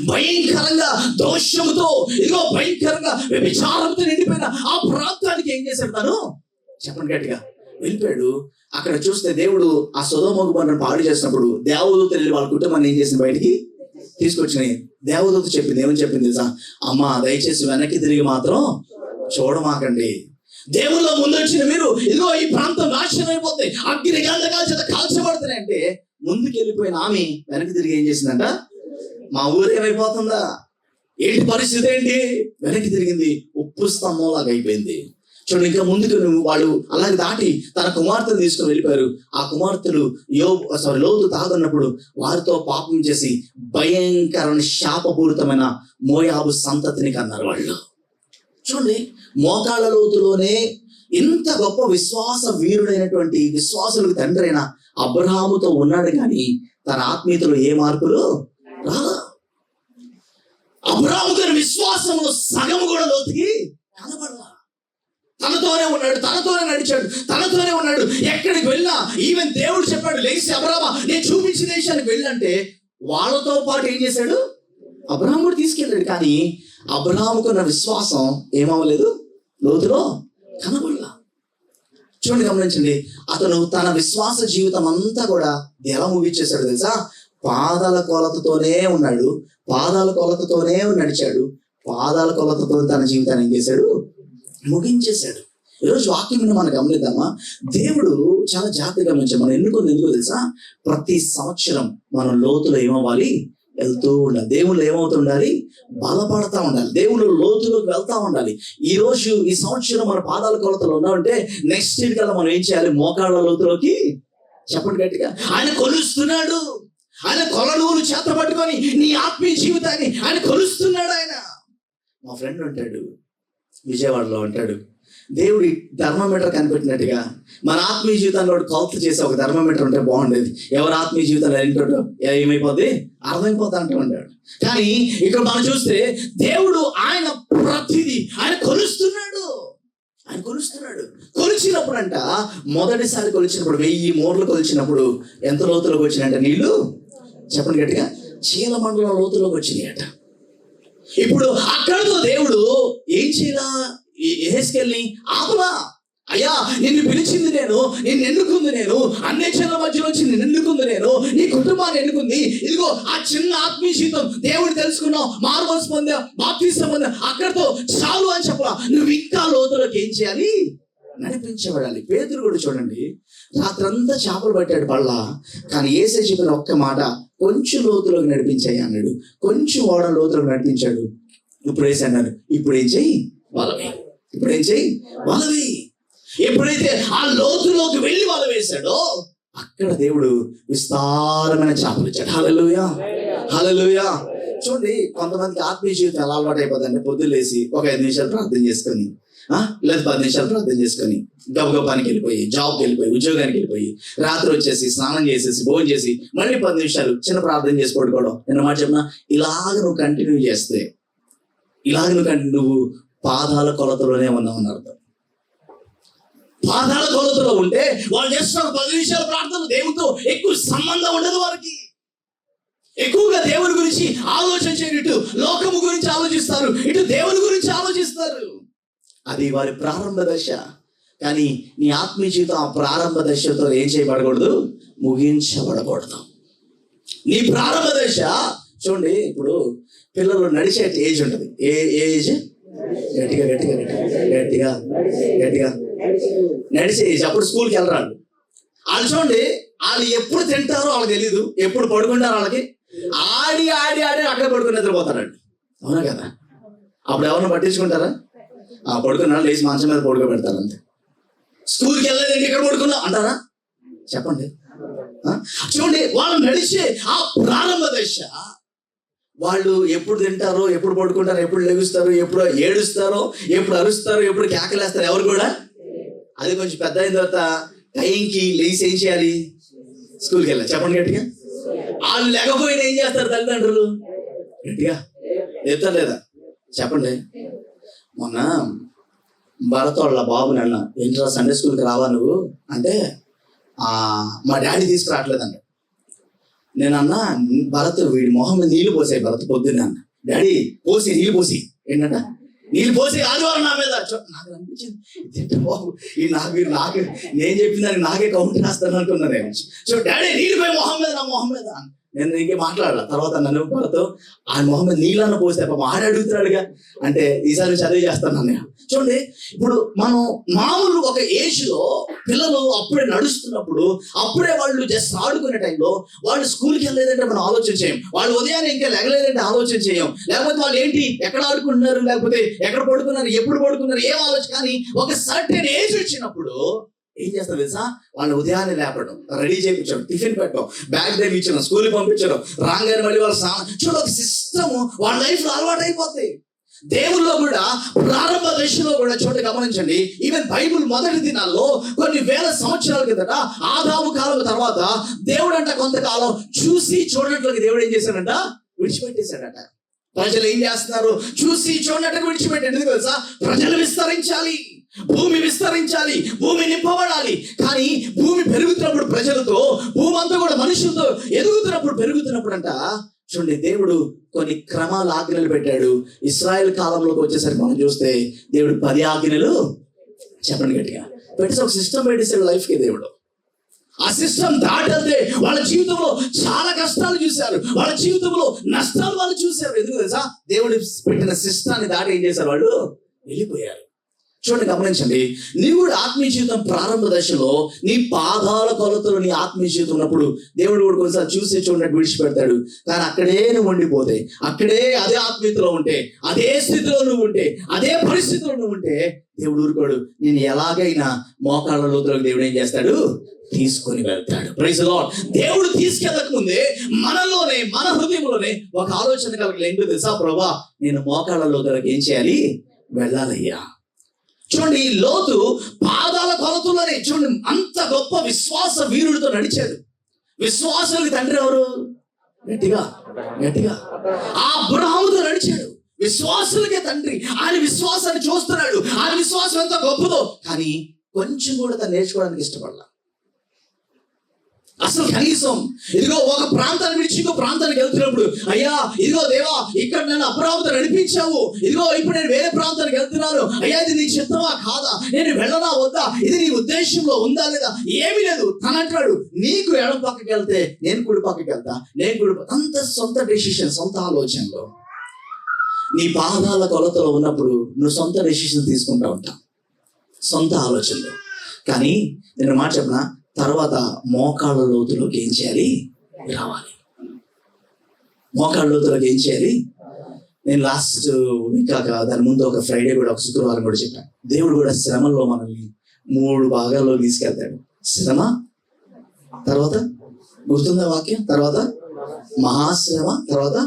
భయంకరంగా దోషముతో, ఇదిగో భయంకరంగా విచారంతో నిండిపోయిన ఆ ప్రాంతానికి ఏం చేశాడు తను? చెప్పండి గట్టిగా. వెళ్ళిపోయాడు. అక్కడ చూస్తే దేవుడు ఆ సొదొమ గొమొర్రాను పాడు చేసినప్పుడు దేవదూత వెళ్ళి వాళ్ళ కుటుంబాన్ని ఏం చేసింది? బయటికి తీసుకొచ్చినాయి. దేవదూత చెప్పింది, ఏమని చెప్పింది తెలుసా? అమ్మా దయచేసి వెనక్కి తిరిగి మాత్రం చూడమాకండి. దేవుల్లో ముందు వచ్చిన మీరు ఇదిగో ఈ ప్రాంతం నాశనం అయిపోతాయి, అగ్ని గంధకాల చేత కాల్చబడుతున్నాయి అంటే ముందుకు వెళ్ళిపోయిన ఆమె వెనక్కి తిరిగి ఏం చేసిందంట? మా ఊరు ఏమైపోతుందా, ఏంటి పరిస్థితి ఏంటి? వెనక్కి తిరిగింది, ఉప్పు స్తంభంలాగా అయిపోయింది. చూడండి, ఇంకా ముందుకు వాళ్ళు అలాగే దాటి తన కుమార్తెను తీసుకుని వెళ్ళిపోయారు. ఆ కుమార్తెలు లోతు తాగున్నప్పుడు వారితో పాపం చేసి భయంకరమైన శాపపూరితమైన మోయాబు సంతతిని కన్నారు వాళ్ళు. చూడండి, మోకాళ్ళ లోతులోనే ఇంత గొప్ప విశ్వాస వీరుడైనటువంటి విశ్వాసులకు తండ్రి అయిన అబ్రహాముతో ఉన్నాడు, కానీ తన ఆత్మీయతలో ఏ మార్పులు రాలా. అబ్రాహాము గారి విశ్వాసంలో సగం కూడా లోతుకి కనబడలా. తనతోనే ఉన్నాడు, తనతోనే నడిచాడు, తనతోనే ఉన్నాడు. ఎక్కడికి వెళ్ళినా ఈవెన్ దేవుడు చెప్పాడు, లేచి అబ్రాహామా నేను చూపించిన దేశానికి వెళ్ళంటే వాళ్ళతో పాటు ఏం చేశాడు? అబ్రాహాము కూడా తీసుకెళ్ళాడు. కానీ అబ్రాహాముకున్న విశ్వాసం ఏమవ్వలేదు, లోతులో కనబడలా. చూడండి గమనించండి, అతను తన విశ్వాస జీవితం అంతా కూడా ఎలా ముగించేశాడు తెలుసా? పాదాల కొలతతోనే ఉన్నాడు, పాదాల కొలతతోనే నడిచాడు, పాదాల కొలతతో తన జీవితాన్ని ఏం చేశాడు? ముగించేశాడు. ఈరోజు వాక్యం మనం గమనిద్దామా? దేవుడు చాలా జాగ్రత్తగా గమనించాం. మనం ఎందుకు తెలుసా? ప్రతి సంవత్సరం మనం లోతులో ఏమవ్వాలి? వెళ్తూ ఉండాలి. దేవుళ్ళు ఏమవుతుండాలి? బలపడతా ఉండాలి. దేవుళ్ళు లోతులోకి వెళ్తా ఉండాలి. ఈ రోజు ఈ సంవత్సరం మన పాదాల కొలతలు ఉన్నామంటే నెక్స్ట్ ఇయర్ కల్లా మనం ఏం చేయాలి? మోకాళ్ళ లోతులోకి. చెప్పండి గట్టిగా. ఆయన కొలుస్తున్నాడు. ఆయన కొలనూలు చేత పట్టుకొని నీ ఆత్మీయ జీవితాన్ని ఆయన కొలుస్తున్నాడు. ఆయన మా ఫ్రెండ్ ఉంటాడు విజయవాడలో, అంటాడు దేవుడి థర్మోమీటర్ కనిపెట్టినట్టుగా మన ఆత్మీయ జీవితాన్ని కూడా కొలత చేసే ఒక థర్మోమీటర్ ఉంటే బాగుండేది. ఎవరి ఆత్మీయ జీవితంలో ఏంటో ఏమైపోద్ది అర్థమైపోతా అంటూ ఉంటాడు. కానీ ఇక్కడ మనం చూస్తే దేవుడు ఆయన ప్రతిదీ ఆయన కొలుస్తున్నాడు. ఆయన కొలుస్తున్నాడు. కొలిచినప్పుడు అంట, మొదటిసారి కొలిచినప్పుడు 1000 మూరలు కొలిచినప్పుడు ఎంత లోతులోకి వచ్చినాయంట నీళ్లు? చెప్పండి గట్టిగా. చీలమండలం లోతులోకి వచ్చినాయట. ఇప్పుడు అక్కడతో దేవుడు ఏం చేయాలా? యెహెజ్కేలుని ఆపలా. అయ్యా, నిన్ను పిలిచింది నేను, నిన్ను ఎన్నుకుంది నేను, అన్యజనుల మధ్యలో వచ్చి నిన్ను ఎన్నుకుంది నేను, నీ కుటుంబాన్ని ఎన్నుకుంది. ఇదిగో ఆ చిన్న ఆత్మీయ జీవితం దేవుడు తెలుసుకున్నావు, మారుమనసు పొందావు, బాప్తిసం పొందావు, అక్కడతో చాలు అని చెప్పలా. నువ్వు ఇంకా లోతులోకి ఏం చేయాలి? నడిపించబడాలి. పేతురు కూడా చూడండి, రాత్రంతా చేపలు పట్టాడు పళ్ళ, కానీ యేసే చెప్పిన ఒక్క మాట, కొంచెం లోతులోకి నడిపించాయి అన్నాడు. కొంచెం ఓడ లోతులోకి నడిపించాడు. ఇప్పుడు వేసి అన్నాడు, ఇప్పుడు ఏం చెయ్యి? వలవే. ఇప్పుడు ఏం చెయ్యి? వలవే. ఎప్పుడైతే ఆ లోతులోకి వెళ్ళి వల వేశాడో అక్కడ దేవుడు విస్తారమైన చేపలు ఇచ్చాడు. హల్లెలూయా, హల్లెలూయా. చూడండి, కొంతమందికి ఆత్మీయ జీవితం ఎలా అలవాటు అయిపోతుందంటే, పొద్దున్న లేసి ఒక 5 నిమిషాలు ప్రార్థన చేసుకొని, లేదా 10 నిమిషాలు ప్రార్థన చేసుకొని, గబగబానికి వెళ్ళిపోయి, జాబ్కి వెళ్ళిపోయి, ఉద్యోగానికి వెళ్ళిపోయి, రాత్రి వచ్చేసి స్నానం చేసేసి భోజనం చేసి మళ్ళీ 10 నిమిషాలు చిన్న ప్రార్థన చేసి పడుకోవడం. నేను మాట చెప్పిన, ఇలాగ నువ్వు కంటిన్యూ చేస్తే, ఇలాగ నువ్వు పాదాల కొలతలోనే ఉన్నావని అర్థం. పాదాల కొలతలో ఉంటే వాళ్ళు చేస్తున్న 10 నిమిషాల ప్రార్థన దేవుడితో ఎక్కువ సంబంధం ఉండదు. వారికి ఎక్కువగా దేవుని గురించి ఆలోచన చేయరు. ఇటు లోకము గురించి ఆలోచిస్తారు, ఇటు దేవుని గురించి ఆలోచిస్తారు. అది వారి ప్రారంభ దశ. కానీ నీ ఆత్మీయ జీవితం ఆ ప్రారంభ దశతో ఏం చేయబడకూడదు? ముగించబడకూడదు. నీ ప్రారంభ దశ చూడండి, ఇప్పుడు పిల్లలు నడిచే ఏజ్ ఉంటుంది. ఏ ఏజ్? గట్టిగా గట్టిగా గట్టిగా గట్టిగా నడిచే ఏజ్. అప్పుడు స్కూల్కి వెళ్ళరాడు. వాళ్ళు చూడండి, వాళ్ళు ఎప్పుడు తింటారో వాళ్ళకి తెలీదు, ఎప్పుడు పడుకుంటారో వాళ్ళకి. ఆడి ఆడి ఆడి అక్కడే పడుకుని నిద్రపోతారండి. అవునా కదా? అప్పుడు ఎవరిని పట్టించుకుంటారా? పడుకున్నాడు, లేచి మంచం మీద పడుకోబెడతారు అంతే. స్కూల్కి వెళ్ళలేదండి, ఇక్కడ పడుకున్నా అంటారా? చెప్పండి. చూడండి, వాళ్ళు నడిచే ఆ ప్రారంభ దశ. వాళ్ళు ఎప్పుడు తింటారో, ఎప్పుడు పడుకుంటారో, ఎప్పుడు లెగుస్తారో, ఎప్పుడు ఏడుస్తారో, ఎప్పుడు అరుస్తారో, ఎప్పుడు కేకలేస్తారో ఎవరు కూడా. అది కొంచెం పెద్ద అయిన తర్వాత టైంకి లేచి ఏం చేయాలి? స్కూల్కి వెళ్ళాలి. చెప్పండి గట్టిగా. వాళ్ళు లేకపోయినా ఏం చేస్తారు తల్లిదండ్రులు? గట్టిగా చెప్తారు లేదా? చెప్పండి. మొన్న భరత్ వాళ్ళ బాబుని అన్న, ఏంట్రా సండే స్కూల్కి రావా నువ్వు అంటే, మా డాడీ తీసుకురావట్లేదు అన్నాడు. నేను అన్నా, భరత్ వీడి మొహం మీద నీళ్లు పోసాయి భరత్ పొద్దున్నే అన్న. డాడీ పోసి నీళ్ళు పోసి ఏంటంట, నీళ్ళు పోసి ఆదివారం నా మీద. నాకు అనిపించింది, బాబు ఈ నాకు నేను చెప్పిన దానికి నాకే కౌంటర్ రాస్తాను అనుకున్నాను నేను. సో డాడీ నీళ్ళు పోయి మొహం మీద, నా మొహం మీద. నేను ఇంకే మాట్లాడాల. తర్వాత నన్ను భరత్ ఆ మొహం మీద నీళ్ళన్న పోస్తే పాపం ఆడ అడుగుతున్నాడుగా అంటే, ఈసారి చదివి చేస్తాను అన్నయ్య. చూడండి, ఇప్పుడు మనం మామూలు ఒక ఏజ్ లో పిల్లలు అప్పుడే నడుస్తున్నప్పుడు, అప్పుడే వాళ్ళు జస్ట్ ఆడుకునే టైంలో, వాళ్ళు స్కూల్కి వెళ్ళలేదంటే మనం ఆలోచన చేయం. వాళ్ళు ఉదయాన్నే ఇంకా లెగలేదంటే ఆలోచన చేయం. లేకపోతే వాళ్ళు ఏంటి, ఎక్కడ ఆడుకుంటున్నారు, లేకపోతే ఎక్కడ పడుకున్నారు, ఎప్పుడు పడుకున్నారు, ఏం ఆలోచన. కానీ ఒక సర్టెన్ ఏజ్ వచ్చినప్పుడు ఏం చేస్తారు తెలుసా? వాళ్ళు ఉదయాన్నే లేపడం, రెడీ చేయించడం, టిఫిన్ పెట్టడం, బ్యాగ్ తెప్పించడం, స్కూల్కి పంపించడం, రాగానే మళ్ళీ వాళ్ళ చూడ ఒక సిస్టమ్ వాళ్ళ లైఫ్ లో అలవాటు అయిపోతాయి. దేవుల్లో కూడా ప్రారంభ దశలో కూడా చూడండి, గమనించండి. ఈవెన్ బైబుల్ మొదటి దినాల్లో కొన్ని వేల సంవత్సరాల కిందట, ఆదాము కాలం తర్వాత దేవుడు అంట కొంతకాలం చూసి చూడనట్లుగా దేవుడు ఏం చేశాడంట? విడిచిపెట్టేశాడట. ప్రజలు ఏం చేస్తున్నారు? చూసి చూడనట్టుగా విడిచిపెట్టాడు. ఎందుకు తెలుసా? ప్రజలు విస్తరించాలి, భూమి విస్తరించాలి, భూమి నింపబడాలి. కానీ భూమి పెరుగుతున్నప్పుడు ప్రజలతో, భూమి అంతా కూడా మనుషులతో పెరుగుతున్నప్పుడు అంట చూడండి, దేవుడు కొన్ని క్రమాల ఆజ్ఞలు పెట్టాడు. ఇశ్రాయేల్ కాలంలోకి వచ్చేసరికి మనం చూస్తే దేవుడు 10 ఆజ్ఞలు, చెప్పండి గట్టిగా, పెట్టేసి ఒక సిస్టమ్ పెట్టేసాడు లైఫ్కి దేవుడు. ఆ సిస్టమ్ దాటితే వాళ్ళ జీవితంలో చాలా కష్టాలు చూశారు, వాళ్ళ జీవితంలో నష్టాలు వాళ్ళు చూశారు. ఎందుకు తెలుసా? దేవుడు పెట్టిన సిస్టాన్ని దాటి ఏం చేశారు? వాళ్ళు వెళ్ళిపోయారు. చూడండి, గమనించండి. నీవు కూడా ఆత్మీయ జీవితం ప్రారంభ దశలో నీ పాదాల కొలతలో నీ ఆత్మీయ జీవితం ఉన్నప్పుడు దేవుడు కూడా కొన్నిసారి చూసి చూడనట్టు విడిచిపెడతాడు. కానీ అక్కడే నువ్వు ఉండిపోతే, అక్కడే అదే ఆత్మీయతలో ఉంటే, అదే స్థితిలో నువ్వు ఉంటే, అదే పరిస్థితిలో నువ్వు ఉంటే దేవుడు ఊరుకోడు. నేను ఎలాగైనా మోకాళ్ళ లోతులకు దేవుడు ఏం చేస్తాడు? తీసుకొని వెళ్తాడు. Praise the Lord. దేవుడు తీసుకెళ్ళక ముందే మనలోనే, మన హృదయంలోనే ఒక ఆలోచన కలగలేదు. ఏంటో తెలుసా? ప్రభా, నేను మోకాళ్ళ లోతులకు ఏం చేయాలి? వెళ్ళాలయ్యా. చూడండి, లోతు పాదాల కొలతలోనే చూడండి అంత గొప్ప విశ్వాస వీరుడితో నడిచాడు. విశ్వాసానికి తండ్రి ఎవరు? గట్టిగా గట్టిగా అబ్రహాముతో నడిచాడు. విశ్వాసులకే తండ్రి. ఆయన విశ్వాసాన్ని చూస్తున్నాడు. ఆయన విశ్వాసం ఎంత గొప్పదో, కానీ కొంచెం కూడా తను నేర్చుకోవడానికి ఇష్టపడాల. అసలు కనీసం ఇదిగో ఒక ప్రాంతాన్ని విడిచి ఇంకో ప్రాంతానికి వెళ్తున్నప్పుడు, అయ్యా ఇదిగో దేవా ఇక్కడ నన్ను అపరావతి నడిపించావు, ఇదిగో ఇప్పుడు నేను వేరే ప్రాంతానికి వెళ్తున్నాను, అయ్యా ఇది నీ చిత్తమా కాదా, నేను వెళ్ళనా వద్దా, ఇది నీ ఉద్దేశంలో ఉందా లేదా, ఏమీ లేదు. తను అంటాడు, నీకు ఎడం పక్కకి వెళ్తే నేను కుడి పక్కకి వెళ్తా, నేను కుడి అంత సొంత డెసిషన్, సొంత ఆలోచనలో. నీ పాదాల కొలతలో ఉన్నప్పుడు నువ్వు సొంత డెసిషన్ తీసుకుంటా ఉంటావు, సొంత ఆలోచనలో. కానీ నేను మాట చెప్పనా, తర్వాత మోకాళ్ళ లోతులోకి ఏం చేయాలి, రావాలి. మోకాళ్ళ లోతులోకి ఏం చేయాలి. నేను లాస్ట్ వీక్ దాని ముందు ఒక ఫ్రైడే కూడా, ఒక శుక్రవారం కూడా చెప్పాను, దేవుడు కూడా శ్రమల్లో మనల్ని 3 భాగాల్లో తీసుకెళ్తాడు. శ్రమ, తర్వాత గుర్తుందా వాక్యం, తర్వాత మహాశ్రమ, తర్వాత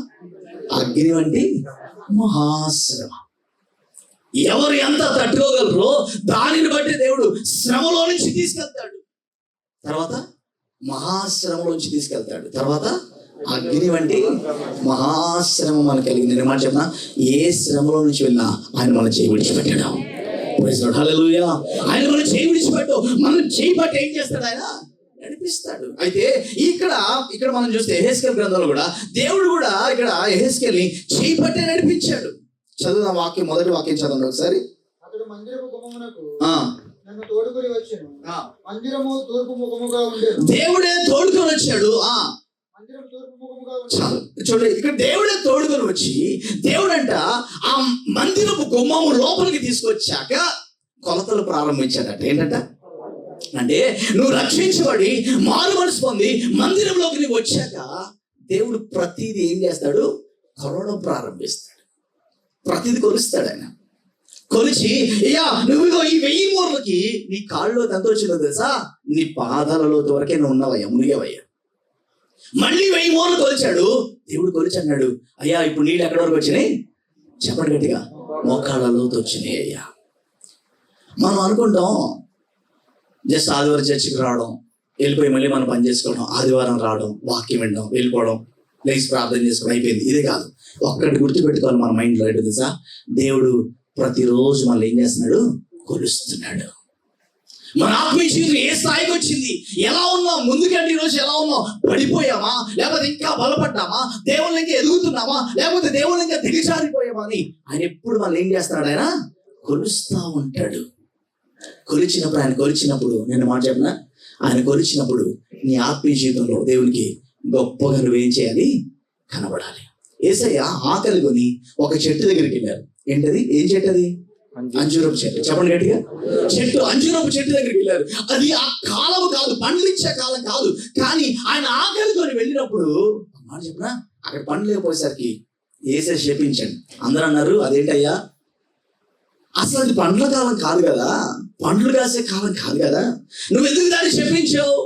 అగ్ని వంటి మహాశ్రమ. ఎవరు ఎంత తట్టుకోగలరో దానిని బట్టి దేవుడు శ్రమలో నుంచి తీసుకెళ్తాడు, తర్వాత మహాశ్రమలోంచి తీసుకెళ్తాడు, తర్వాత అగ్ని వంటి మహాశ్రమ మనకు కలిగింది. నేను మాట చెప్పిన, ఏ శ్రమలో నుంచి వెళ్ళినా ఆయన మనం చేయి విడిచిపెట్టాడు. హల్లెలూయా. ఆయన మనం చేయి విడిచిపెట్టు, మనం చేయి పట్టి ఏం చేస్తాడు, ఆయన నడిపిస్తాడు. అయితే ఇక్కడ మనం చూస్తే యెహెజ్కేలు గ్రంథంలో కూడా దేవుడు కూడా ఇక్కడ యెహెజ్కేలుని చేయి పట్టే నడిపించాడు. చదువు వాక్యం, మొదటి వాక్యం చదవండి ఒకసారి. అతడు మందిరపు గుమ్మమునకు నన్ను తోడుకొని వచ్చాను. మందిరము తూర్పు ముఖముగా ఉండేది. దేవుడే తోడుకొని వచ్చాడు. మందిరం తూర్పు ముఖముగా ఉండేది. చూడండి, ఇక్కడ దేవుడే తోడుకొని వచ్చి దేవుడంట ఆ మందిరపు గుమ్మము లోపలికి తీసుకొచ్చాక కొలతలు ప్రారంభించాడట. ఏంటంట అంటే, నువ్వు రక్షించబడి మారు మనసు పొంది మందిరంలోకి నువ్వు వచ్చాక దేవుడు ప్రతిదీ ఏం చేస్తాడు, కొలవడం ప్రారంభిస్తాడు. ప్రతిదీ కొలుస్తాడు ఆయన. కొలిచి, అయ్యా నువ్వు ఈ 1000 మూరలకి నీ కాళ్ళలో ఎంత వచ్చిందో తెలుసా, నీ పాదాలలో వరకే నువ్వు ఉన్నావయ్యా, మునిగేవయ్యా. మళ్ళీ 1000 మూరలు కొలిచాడు. దేవుడు కొలిచి అన్నాడు, అయ్యా ఇప్పుడు నీళ్ళు ఎక్కడి వరకు వచ్చినాయి, చెప్పండి గట్టిగా, మోకాళ్ళలోతో వచ్చినాయి అయ్యా. మనం అనుకుంటాం జస్ట్ ఆదివారం చర్చికి రావడం, వెళ్ళిపోయి మళ్ళీ మనం పని చేసుకోవడం, ఆదివారం రావడం, వాక్యం వినడం, వెళ్ళిపోవడం, లేచి ప్రార్థన చేసుకోవడం, అయిపోయింది. ఇదే కాదు, ఒక్కటి గుర్తుపెట్టుకోవాలి మన మైండ్లో. ఏంటో తెలుసా, దేవుడు ప్రతిరోజు మనల్ని ఏం చేస్తున్నాడు, కొలుస్తున్నాడు. మన ఆత్మీయ జీవితం ఏ స్థాయికి వచ్చింది, ఎలా ఉన్నాం, ముందుకంటే ఈరోజు ఎలా ఉన్నాం, పడిపోయామా, లేకపోతే ఇంకా బలపడ్డామా, దేవుళ్ళ ఇంకా ఎదుగుతున్నామా, లేకపోతే దేవుళ్ళ ఇంకా దిగజారిపోయామా అని ఆయన ఎప్పుడు మనల్ని ఏం చేస్తున్నాడు, ఆయన కొలుస్తా ఉంటాడు. కొలిచినప్పుడు నేను మాట చెప్పిన, ఆయన కొలిచినప్పుడు నీ ఆత్మీయ జీవితంలో దేవునికి గొప్పగా నువ్వేం చేయాలి, కనబడాలి. యేసయ్య ఆకలి కొని ఒక చెట్టు దగ్గరికి వెళ్ళారు. ఏంటది, ఏం చెట్టు అది, అంజూరపు చెట్టు. చెప్పండి గట్టిగా, చెట్టు, అంజూరపు చెట్టు దగ్గరికి వెళ్ళారు. అది ఆ కాలం కాదు, పండ్లు ఇచ్చే కాలం కాదు. కానీ ఆయన ఆకలి కొని వెళ్ళినప్పుడు మాట చెప్పిన, అక్కడ పండ్లు లేకపోయేసరికి యేసయ్య శపించండి. అందరూ అన్నారు, అదేంటయ్యా, అసలు అది పండ్ల కాలం కాదు కదా, పండ్లు కాసే కాలం కాదు కదా, నువ్వు ఎందుకు దాన్ని శపించావు.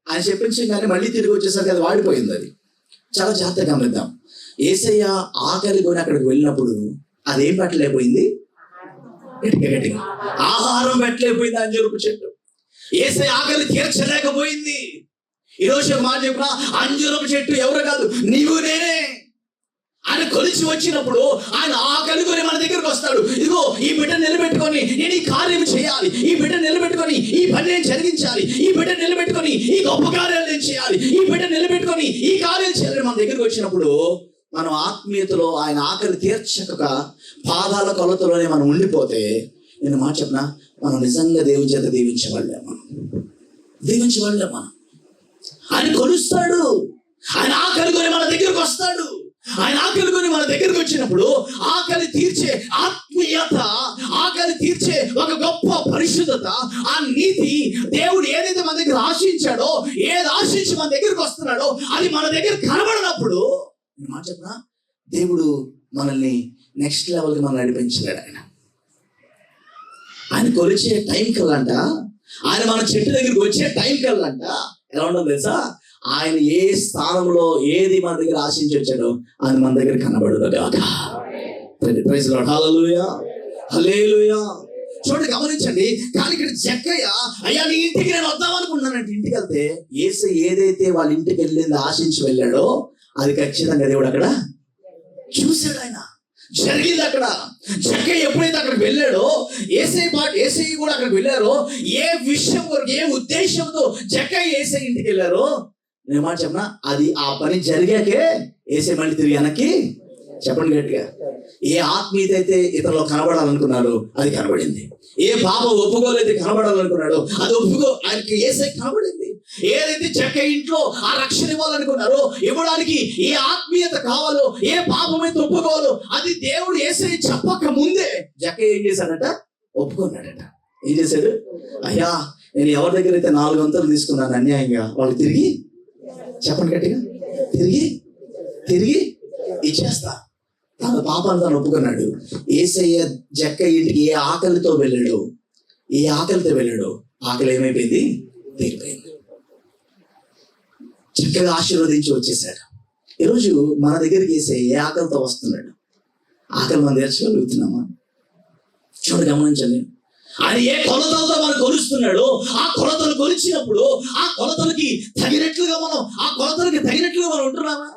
ఆయన శపించగానే మళ్ళీ తిరిగి వచ్చేసరికి అది వాడిపోయింది. అది చాలా జాగ్రత్తగా గమనిద్దాం. యేసయ్య ఆకలి కొని అక్కడికి వెళ్ళినప్పుడు అదేం పెట్టలేకపోయింది, గట్టిగా ఆహారం పెట్టలేకపోయింది అంజూరపు చెట్టు. యేసయ్య ఆకలి తీర్చలేకపోయింది. ఈరోజు మాట చెప్పిన, అంజూరపు చెట్టు ఎవరు కాదు, నీవు నేనే. ఆయన కొలిచి వచ్చినప్పుడు ఆయన ఆకలి కొని మన దగ్గరకు వస్తాడు. ఇదిగో ఈ బిడ్డ నిలబెట్టుకొని నేను ఈ కార్యం చేయాలి, ఈ బిడ్డ నిలబెట్టుకొని ఈ పని నేను జరిగించాలి, ఈ బిడ్డ నిలబెట్టుకొని ఈ గొప్ప కార్యాలు నేను చేయాలి, ఈ బిడ్డ నిలబెట్టుకొని ఈ కార్యాలు చేయాలి. మన దగ్గరకు వచ్చినప్పుడు మనం ఆత్మీయతలో ఆయన ఆకలి తీర్చక పాదాల కొలతలోనే మనం ఉండిపోతే, నేను మాట చెప్పిన, మనం నిజంగా దేవుని చేత దీవించబడలేము. మనం ఆయన కొలుస్తాడు. ఆయన ఆకలి కొని మన దగ్గరకు వస్తాడు. ఆయన ఆకలి కొని మన దగ్గరకు వచ్చినప్పుడు ఆకలి తీర్చే ఆత్మీయత, ఆకలి తీర్చే ఒక గొప్ప పరిశుద్ధత, ఆ నీతి, దేవుడు ఏదైతే మన దగ్గర ఆశించాడో, ఏది ఆశించి మన దగ్గరకు వస్తున్నాడో అది మన దగ్గర కనబడినప్పుడు మాట చెప్పిన, దేవుడు మనల్ని నెక్స్ట్ లెవెల్కి మనం నడిపించలేడు. ఆయన కొలిచే టైం కల్లంట, ఆయన మన చెట్టు దగ్గరికి వచ్చే టైం కల్లంట ఎలా ఉండదు తెలుసా, ఆయన ఏ స్థానంలో ఏది మన దగ్గర ఆశించి వచ్చాడో అది మన దగ్గర కనబడుగాక. ప్రైజ్ లార్డ్, హల్లెలూయా, హల్లెలూయా. చూడండి, గమనించండి. కానీ ఇక్కడ జక్కయ్య, అయ్యా నీ ఇంటికి నేను వద్దామనుకున్నానంటే, ఇంటికి వెళ్తే యేసు ఏదైతే వాళ్ళ ఇంటికి వెళ్ళింది ఆశించి వెళ్ళాడో అది ఖచ్చితంగా దేవుడు అక్కడ చూశాడు. ఆయన జరిగింది అక్కడ. జక్కయ్య ఎప్పుడైతే అక్కడికి వెళ్ళాడో, ఏసయ్య కూడా అక్కడికి వెళ్ళారో, ఏ విషయం కొరకు ఏ ఉద్దేశంతో జక్కయ్య ఏసయ్య ఇంటికి వెళ్ళారో నేను మాట చెప్పనా, అది ఆ పని జరిగాకే ఏసయ్య మళ్ళీ తిరిగి వెనక్కి, చెప్పండి గట్టిగా, ఏ ఆత్మీయత అయితే ఇతరులో కనబడాలనుకున్నారో అది కనబడింది. ఏ పాపం ఒప్పుకోలేదు కనబడాలనుకున్నాడో అది ఆయనకి ఏసయ్య కనబడింది. ఏదైతే జక్కయ్య ఇంట్లో ఆ రక్షణ ఇవ్వాలనుకున్నారో, ఇవ్వడానికి ఏ ఆత్మీయత కావాలో, ఏ పాపం అయితే ఒప్పుకోవాలో అది దేవుడు ఏసయ్య చెప్పక ముందే జక్కయ్య ఏం చేశాడట, ఒప్పుకున్నాడట. ఏం చేశాడు, అయ్యా నేను ఎవరి దగ్గర అయితే 400 తీసుకున్నాను అన్యాయంగా, వాళ్ళు తిరిగి, చెప్పండి గట్టిగా, తిరిగి ఇచ్చేస్తా. తన పాపాన్ని తను ఒప్పుకున్నాడు. ఏసయ్య జక్కయ్య ఇంటికి ఏ ఆకలితో వెళ్ళాడు, ఆకలి ఏమైపోయింది, తీరిపోయింది. చక్కగా ఆశీర్వదించి వచ్చేసాడు. ఈరోజు మన దగ్గరికి ఏసయ్య ఏ ఆకలితో వస్తున్నాడు, ఆకలి మనం తీర్చగలుగుతున్నామా? చూడండి, గమనించండి. ఆయన ఏ కొలతలతో మనం కొలుస్తున్నాడో ఆ కొలతలు కొలిచినప్పుడు ఆ కొలతలకి తగినట్లుగా మనం ఉంటున్నామా?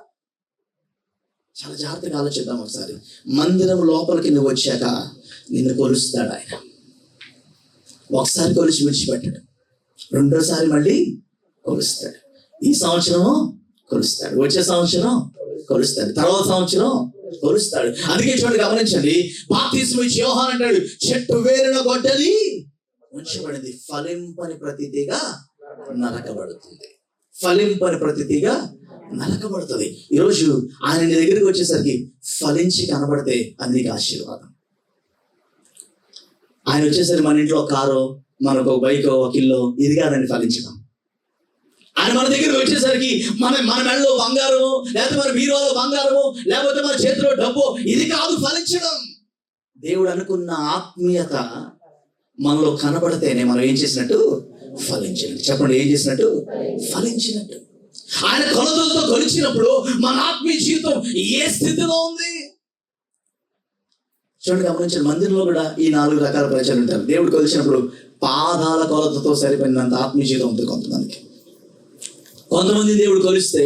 చాలా జాగ్రత్తగా ఆలోచిద్దాం ఒకసారి. మందిరం లోపలికి నువ్వు వచ్చాక నిన్ను కొలుస్తాడు ఆయన. ఒకసారి కొలిచి విడిచిపెట్టాడు, రెండోసారి మళ్ళీ కొలుస్తాడు. ఈ సంవత్సరం కొలుస్తాడు, వచ్చే సంవత్సరం కొలుస్తాడు, తర్వాత సంవత్సరం కొలుస్తాడు. అందుకే చూడండి, గమనించండి. బాప్తిస్మం ఇచ్చి యోహాను అంటాడు, చెట్టు వేరున గొడ్డలి ఉంచబడింది, ఫలింపని ప్రతిదిగా నరకబడుతుంది. ఈరోజు ఆయన నీ దగ్గరికి వచ్చేసరికి ఫలించి కనబడితే అది నీకు ఆశీర్వాదం. ఆయన వచ్చేసరికి మన ఇంట్లో కారో, మనకు ఒక బైకో, ఒక ఇల్లో, ఇది కాదని ఫలించడం. ఆయన మన దగ్గరికి వచ్చేసరికి మన మెడలో బంగారము, లేకపోతే మన బీరువాలో బంగారము, లేకపోతే మన చేతిలో డబ్బు, ఇది కాదు ఫలించడం. దేవుడు అనుకున్న ఆత్మీయత మనలో కనబడితేనే మనం ఏం చేసినట్టు, ఫలించినట్టు. చెప్పండి, ఏం చేసినట్టు, ఫలించినట్టు. ఆయన కొలతలతో కొలిచినప్పుడు మన ఆత్మీయ జీవితం ఏ స్థితిలో ఉంది చూడండి, గమనించండి. మందిరంలో కూడా ఈ 4 రకాల ప్రజలు ఉంటారు. దేవుడు కొలిచినప్పుడు పాదాల కొలతతో సరిపోయినంత ఆత్మీయ జీవితం ఉంటుంది కొంతమందికి. కొంతమంది దేవుడు కొలిస్తే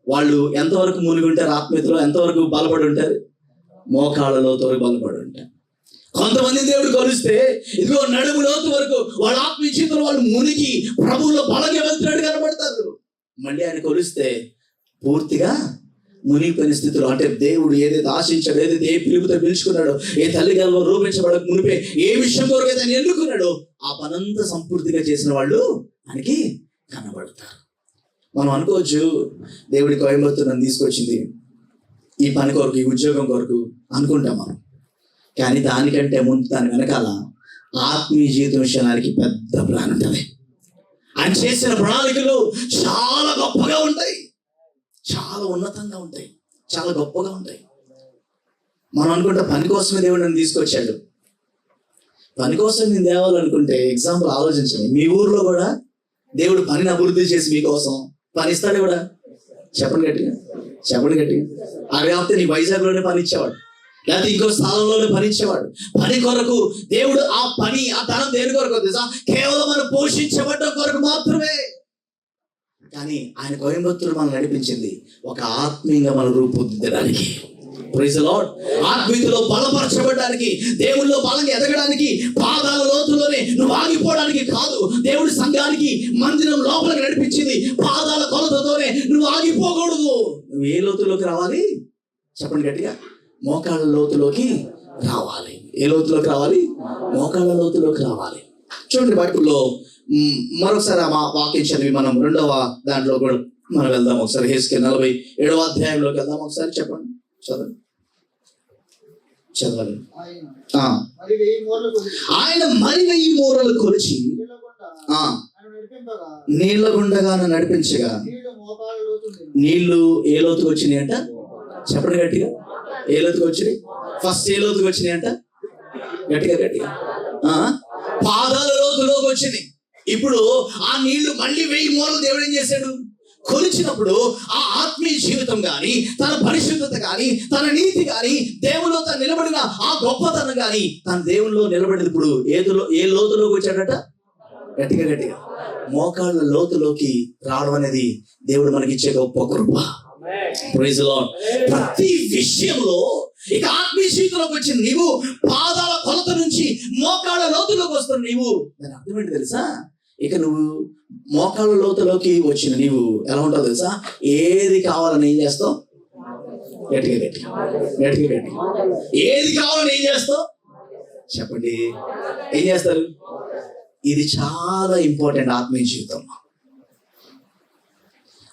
వాళ్ళు ఎంతవరకు మునిగి ఉంటారు ఆత్మీయతలో, ఎంతవరకు బలపడి ఉంటారు, మోకాళ్ళలో వరకు బలపడి ఉంటారు. కొంతమంది దేవుడు కొలిస్తే ఇదిగో నడుము లోతు వరకు వాళ్ళ ఆత్మీయ జీవితంలో వాళ్ళు మునిగి ప్రభువులో బలంగా వెళ్తున్నాడు కనబడతారు. మళ్ళీ ఆయన కొలిస్తే పూర్తిగా మునిగిపోయిన స్థితిలో, అంటే దేవుడు ఏదైతే ఆశించాడో, ఏదైతే ఏ పిలుపుతో పిలుచుకున్నాడో, ఏ తల్లిదండ్రులు రూపించబడక మునిపే ఏ విషయం కొరకు అయితే ఆయన ఎన్నుకున్నాడో ఆ పనంతా సంపూర్తిగా చేసిన వాళ్ళు ఆయనకి కనబడతారు. మనం అనుకోవచ్చు, దేవుడి కోయంబత్తూరు నన్ను తీసుకొచ్చింది ఈ పని కొరకు, ఈ ఉద్యోగం కొరకు అనుకుంటాం మనం. కానీ దానికంటే ముందు దాని వెనకాల ఆత్మీయ జీవితం విషయానికి పెద్ద ప్లాన్ ఉంటుంది. ఆయన చేసిన ప్రణాళికలు చాలా గొప్పగా ఉంటాయి, చాలా ఉన్నతంగా ఉంటాయి, చాలా గొప్పగా ఉంటాయి. మనం అనుకుంటే పని కోసమే దేవుడు నన్ను తీసుకొచ్చాడు. పని కోసం నేను తేవాలనుకుంటే ఎగ్జాంపుల్ ఆలోచించండి. మీ ఊర్లో కూడా దేవుడు పనిని అభివృద్ధి చేసి మీకోసం పని ఇస్తాడు కూడా. చెప్పండి గట్టిగా. అవి కాకపోతే నీ వైజాగ్లోనే పని ఇచ్చేవాడు, లేకపోతే ఇంకో స్థానంలోనే పని ఇచ్చేవాడు. పని కొరకు దేవుడు ఆ ధనం దేని కొరకు తెలుసా? కేవలం మనం పోషించబడ్డం కొరకు మాత్రమే. కానీ ఆయన కోయంబత్తూరు మనం నడిపించింది ఒక ఆత్మీయంగా మనం రూపుదిద్దడానికి. Praise the lord. ఆత్మీయతలో బలపరచబడడానికి, దేవుళ్ళలో బలంగా ఎదగడానికి, పాదాల లోతులోనే నువ్వు ఆగిపోవడానికి కాదు. దేవుడి సంఘానికి మందిరం లోపలికి నడిపించింది పాదాల కొలతతోనే. నువ్వు ఆగిపోకూడదు. నువ్వు ఏ లోతులోకి రావాలి? చెప్పండి గట్టిగా. మోకాళ్ళ లోతులోకి రావాలి. ఏ లోతులోకి రావాలి? మోకాళ్ళ లోతులోకి రావాలి. చూడండి, బైబిల్లో మరొకసారి ఆ వాక్యం చదివి మనం 2వ దాంట్లో కూడా మనం వెళ్దాం. ఒకసారి హెస్కేలు 47వ అధ్యాయంలోకి వెళ్దాం. ఒకసారి చెప్పండి, చదవండి. ఆయన మరి 1000 మూరలు కొలిచి నీళ్ల గుండగా నడిపించగా నీళ్లు ఏ లోతుకు వచ్చినాయి అంట? చెప్పండి గట్టిగా. ఏ లోతుకు వచ్చినాయి? ఫస్ట్ ఏ లోతుకు వచ్చినాయి అంట? గట్టిగా. పాదాల లోతులోకి వచ్చినాయి. ఇప్పుడు ఆ నీళ్లు మళ్ళీ 1000 మూరలు దేవుడు ఏం చేశాడు? కొలిచినప్పుడు ఆ ఆత్మీయ జీవితం గాని, తన పరిశుద్ధత గాని, తన నీతి గాని, దేవుల్లో తను నిలబడిన ఆ గొప్పతనం గాని, తన దేవుల్లో నిలబడినప్పుడు ఏ లోతులోకి వచ్చాడట? గట్టిగా మోకాళ్ళ లోతులోకి రావడం అనేది దేవుడు మనకిచ్చే గొప్ప కృప. Praise the lord. ప్రతి విషయంలో ఇక ఆత్మీయ జీవితంలో లోతులోకి వచ్చిన నీవు, పాదాల కొలత నుంచి మోకాళ్ళ లోతులోకి వస్తున్న నీవు. దాని అర్థం ఏంటి తెలుసా? ఇక నువ్వు మోకాళ్ళ లోతులోకి వచ్చిన నీవు ఎలా ఉంటావు తెలుసా? ఏది కావాలని ఏం చేస్తావు? గట్టిగా ఏది కావాలని ఏం చేస్తావు? చెప్పండి, ఏం చేస్తారు? ఇది చాలా ఇంపార్టెంట్ ఆత్మీయ జీవితం.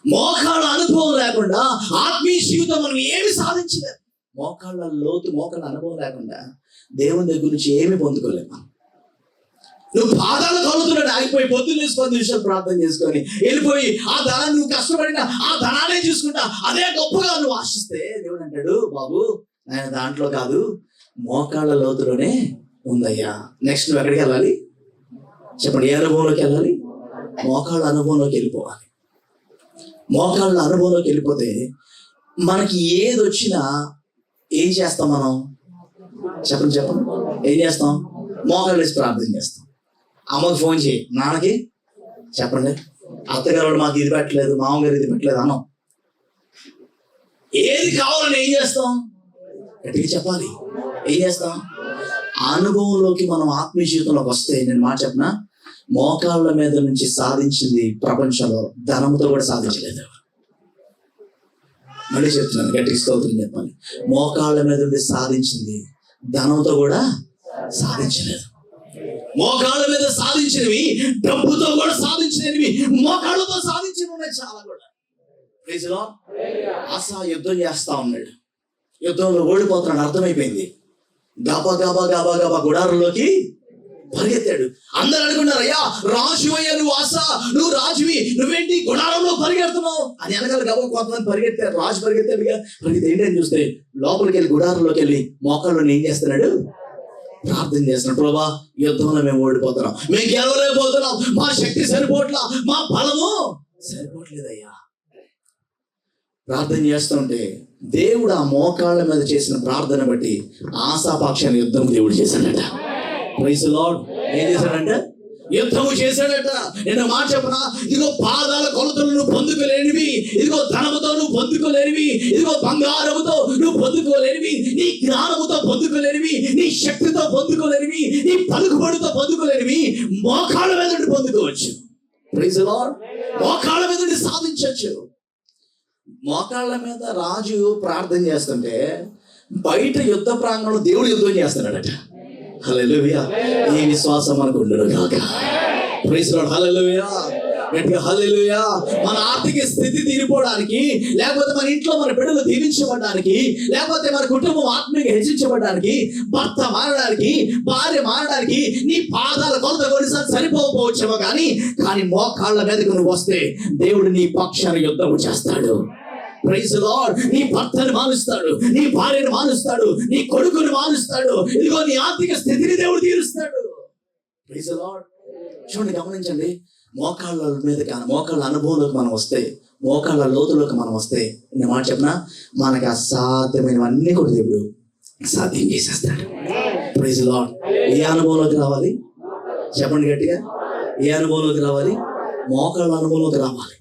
మోకాళ్ళ అనుభవం లేకుండా ఆత్మీయ జీవితం మనం ఏమి సాధించలేము. మోకాళ్ళ లోతు, మోకాళ్ళ అనుభవం లేకుండా దేవుని దగ్గర నుంచి ఏమి పొందుకోలేము. నువ్వు పాదాలు కలుగుతున్నాడు ఆగిపోయి పొద్దున్న 10 నిమిషాలు ప్రార్థన చేసుకొని వెళ్ళిపోయి ఆ ధనాన్ని, నువ్వు కష్టపడిన ఆ ధనాన్ని చూసుకుంటా అదే గొప్పగా నువ్వు ఆశిస్తే దేవుడు అంటాడు, బాబు నేను దాంట్లో కాదు, మోకాళ్ళ లోతులోనే ఉందయ్యా. నెక్స్ట్ నువ్వు ఎక్కడికి వెళ్ళాలి? చెప్పండి, ఏ అనుభవంలోకి వెళ్ళాలి? మోకాళ్ళ అనుభవంలోకి వెళ్ళిపోవాలి. మోకాళ్ళ అనుభవంలోకి వెళ్ళిపోతే మనకి ఏది వచ్చినా ఏం చేస్తాం మనం? చెప్పండి, ఏం చేస్తాం? మోకాళ్ళు వేసి ప్రార్థన చేస్తాం. అమ్మకి ఫోన్ చేయి, నాన్నకి చెప్పండి, అత్తగారు మాకు ఇది పెట్టలేదు, మామగారు ఇది పెట్టలేదు అనం. ఏది కావాలని ఏం చేస్తాం? గట్టిగా చెప్పాలి. ఏం చేస్తాం? అనుభవంలోకి మనం ఆత్మీయ జీవితంలోకి వస్తే, నేను మాట చెప్పనా, మోకాళ్ళ మీద నుంచి సాధించింది ప్రపంచంలో ధనముతో కూడా సాధించలేదు. మళ్ళీ చెప్తున్నాను, గట్టిగా స్తోత్రం చెప్పాలి. మోకాళ్ళ మీద నుండి సాధించింది ధనంతో కూడా సాధించలేదు. మోకాళ్ళ మీద సాధించినవి డబ్బుతో కూడా సాధించినవి, మోకాళ్ళతో సాధించినవి ఉన్నాయి చాలా కూడా. Praise the lord. ఆసా యుద్ధం చేస్తా ఉన్నాడు, యుద్ధంలో ఓడిపోతున్నాడు, అర్థమైపోయింది. గబా గబా గబా గబా గుడారంలోకి పరిగెత్తాడు. అందరు అనుకున్నారు, అయ్యా రాజు అయ్యా నువ్వు, ఆసా నువ్వు రాజువి, నువ్వేంటి గుడారంలో పరిగెడుతున్నావు అని. వెనకాల గబా కొంతమంది పరిగెత్తారు, రాజు పరిగెత్తాడుగా. పరిగెత్తి ఏంటని చూస్తే లోపలికి వెళ్ళి గుడారంలోకి వెళ్ళి మోకాళ్ళలో ఏం చేస్తున్నాడు? ప్రార్థన చేస్తున్నాడు. ప్రభా, యుద్ధంలో మేము ఓడిపోతున్నాం, మేము గెలవలేకపోతున్నాం, మా శక్తి సరిపోట్లా, మా బలము సరిపోవట్లేదయ్యా. ప్రార్థన చేస్తుంటే దేవుడు ఆ మోకాళ్ళ మీద చేసిన ప్రార్థన బట్టి ఆశాపాక్షాన్ని యుద్ధం దేవుడు చేశాడట. Praise the Lord. ఏం చేశాడంటే యుద్ధము చేశాడట. నేను మాట చెప్పనా, ఇదిగో పాదాల కొలతలు నువ్వు పొందుకోలేనివి, ఇదిగో ధనముతో నువ్వు పొందుకోలేనివి, ఇదిగో బంగారముతో నువ్వు పొందుకోలేనివి, నీ జ్ఞానముతో పొందుకోలేనివి, నీ శక్తితో పొందుకోలేనివి, నీ పలుకుబడితో పొందుకోలేనివి మోకాళ్ళ మీద నుండి పొందుకోవచ్చు. Praise the lord. మోకాళ్ళ మీద నుండి సాధించవచ్చు. మోకాళ్ళ మీద రాజు ప్రార్థన చేస్తుంటే బయట యుద్ధ ప్రాంగణంలో దేవుడు యుద్ధం చేస్తున్నాడట. హల్లెలూయా. ఈ విశ్వాసం మనకు ఉండడు కాక. Praise the Lord. హల్లెలూయా. గట్టిగా హల్లెలూయా. మన ఆర్థిక స్థితి తీరిపోవడానికి, లేకపోతే మన ఇంట్లో మన బిడ్డలు దీవించబడడానికి, లేకపోతే మన కుటుంబం ఆత్మీయంగా హెచ్చించబడడానికి, భర్త మారడానికి, భార్య మారడానికి నీ పాదాల కొలత కొన్నిసార్లు సరిపోకపోవచ్చేమో కానీ మోకాళ్ళ మీదకు నువ్వు వస్తే దేవుడు నీ పక్షాన్ని యుద్ధము చేస్తాడు. Praise the Lord. నీ భర్తను మారుస్తాడు, నీ భార్యను మారుస్తాడు, నీ కొడుకుని మారుస్తాడు, ఇదిగో నీ ఆర్థిక స్థితిని దేవుడు తీరుస్తాడు. Praise the Lord. చూడండి, గమనించండి. మోకాళ్ళ మీద కానీ మోకాళ్ళ అనుభవంలోకి మనం వస్తే, మోకాళ్ళ లోతులోకి మనం వస్తే, నేను మాట చెప్పినా, మనకు అసాధ్యమైనవన్నీ కూడా దేవుడు సాధ్యం చేసేస్తాడు. Praise the lord. ఏ అనుభవంలోకి రావాలి? చెప్పండి గట్టిగా. ఏ అనుభవంలోకి రావాలి? మోకాళ్ళ అనుభవంలోకి రావాలి.